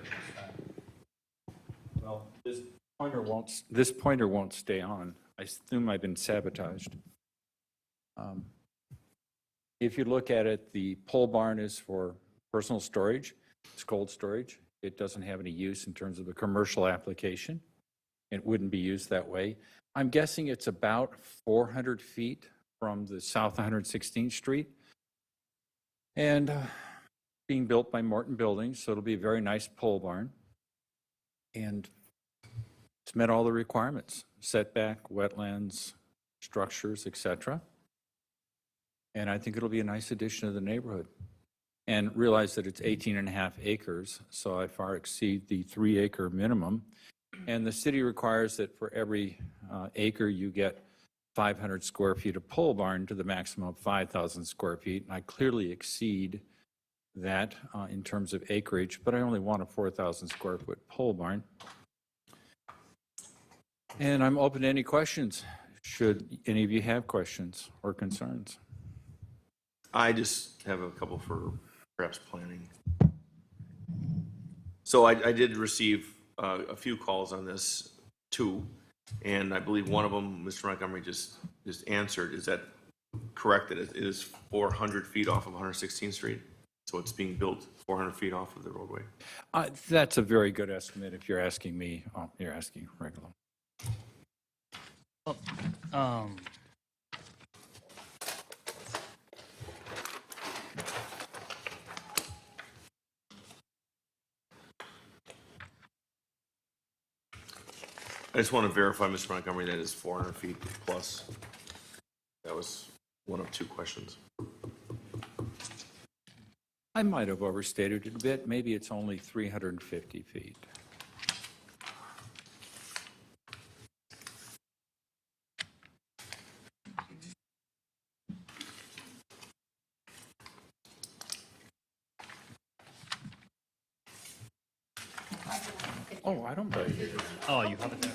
Well, this pointer won't stay on. I assume I've been sabotaged. If you look at it, the pole barn is for personal storage. It's cold storage. It doesn't have any use in terms of a commercial application. It wouldn't be used that way. I'm guessing it's about 400 feet from the South 116th Street. And being built by Morton Buildings, so it'll be a very nice pole barn. And it's met all the requirements, setback, wetlands, structures, etc. And I think it'll be a nice addition to the neighborhood. And realize that it's 18.5 acres, so I far exceed the 3-acre minimum. And the city requires that for every acre, you get 500 square feet of pole barn to the maximum of 5,000 square feet. And I clearly exceed that in terms of acreage, but I only want a 4,000 square foot pole barn. And I'm open to any questions, should any of you have questions or concerns. I just have a couple for perhaps planning. So I did receive a few calls on this, too, and I believe one of them, Mr. Montgomery just answered. Is that correct, that it is 400 feet off of 116th Street? So it's being built 400 feet off of the roadway? That's a very good estimate if you're asking me. Oh, you're asking regular. I just want to verify, Mr. Montgomery, that is 400 feet plus. That was one of two questions. I might have overstated it a bit. Maybe it's only 350 feet. Oh, I don't believe it. Oh, you have it there.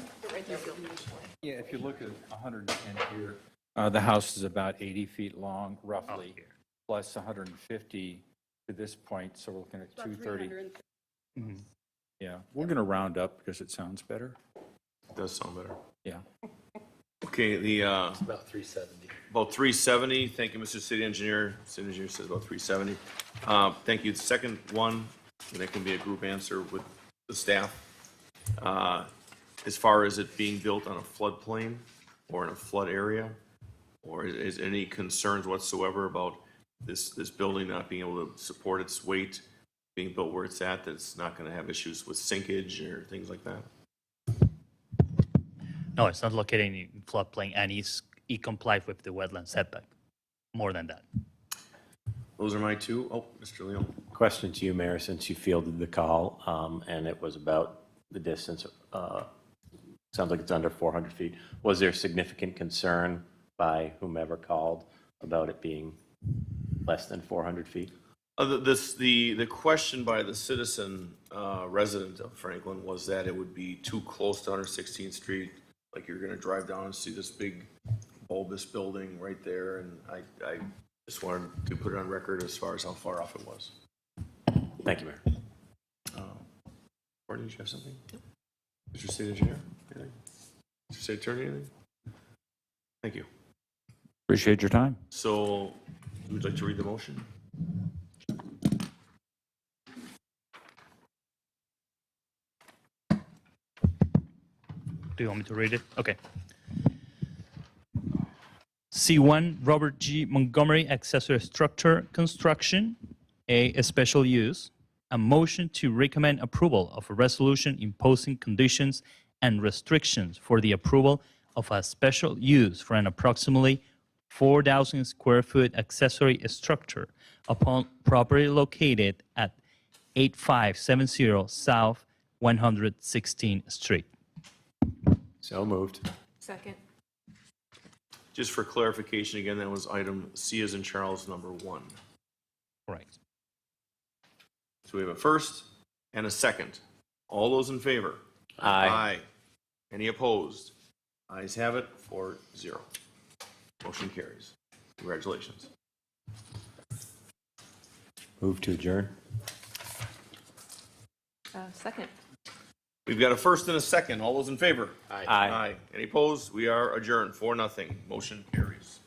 Yeah, if you look at 110 here, the house is about 80 feet long, roughly, plus 150 to this point, so we're looking at 230. Mhm. Yeah, we're going to round up because it sounds better. It does sound better. Yeah. Okay, It's about 370. about 370. Thank you, Mr. City Engineer. City Engineer says about 370. Thank you. The second one, and that can be a group answer with the staff. As far as it being built on a floodplain or in a flood area, or is any concerns whatsoever about this building not being able to support its weight, being built where it's at, that it's not going to have issues with sinkage or things like that? No, it's not located in floodplain, and it complies with the wetland setback. More than that. Those are my two. Oh, Mr. Leon. Question to you, Mayor, since you fielded the call, and it was about the distance, sounds like it's under 400 feet. Was there significant concern by whomever called about it being less than 400 feet? The question by the citizen resident of Franklin was that it would be too close to 116th Street, like you're going to drive down and see this big bulbous building right there, and I just wanted to put it on record as far as how far off it was. Thank you, Mayor. Courtney, did you have something? Mr. State Engineer? Anything? Mr. State Attorney, anything? Thank you. Appreciate your time. So, would you like to read the motion? Do you want me to read it? Okay. C1, Robert G. Montgomery, accessory structure construction, a special use. A motion to recommend approval of a resolution imposing conditions and restrictions for the approval of a special use for an approximately 4,000 square foot accessory structure upon property located at 8570 South 116th Street. So moved. Second. Just for clarification, again, that was item C as in Charles, number 1. Right. So we have a first and a second. All those in favor? Aye. Any opposed? Ayes have it, 4-0. Motion carries. Congratulations. Move to adjourn. Second. We've got a first and a second. All those in favor? Aye. Aye. Any opposed? We are adjourned, 4-0. Motion carries.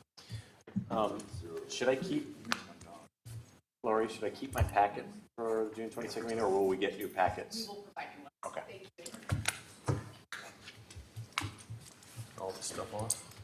Should I keep, Lori, should I keep my packet for the June 22nd meeting, or will we get new packets? Okay. All this stuff on?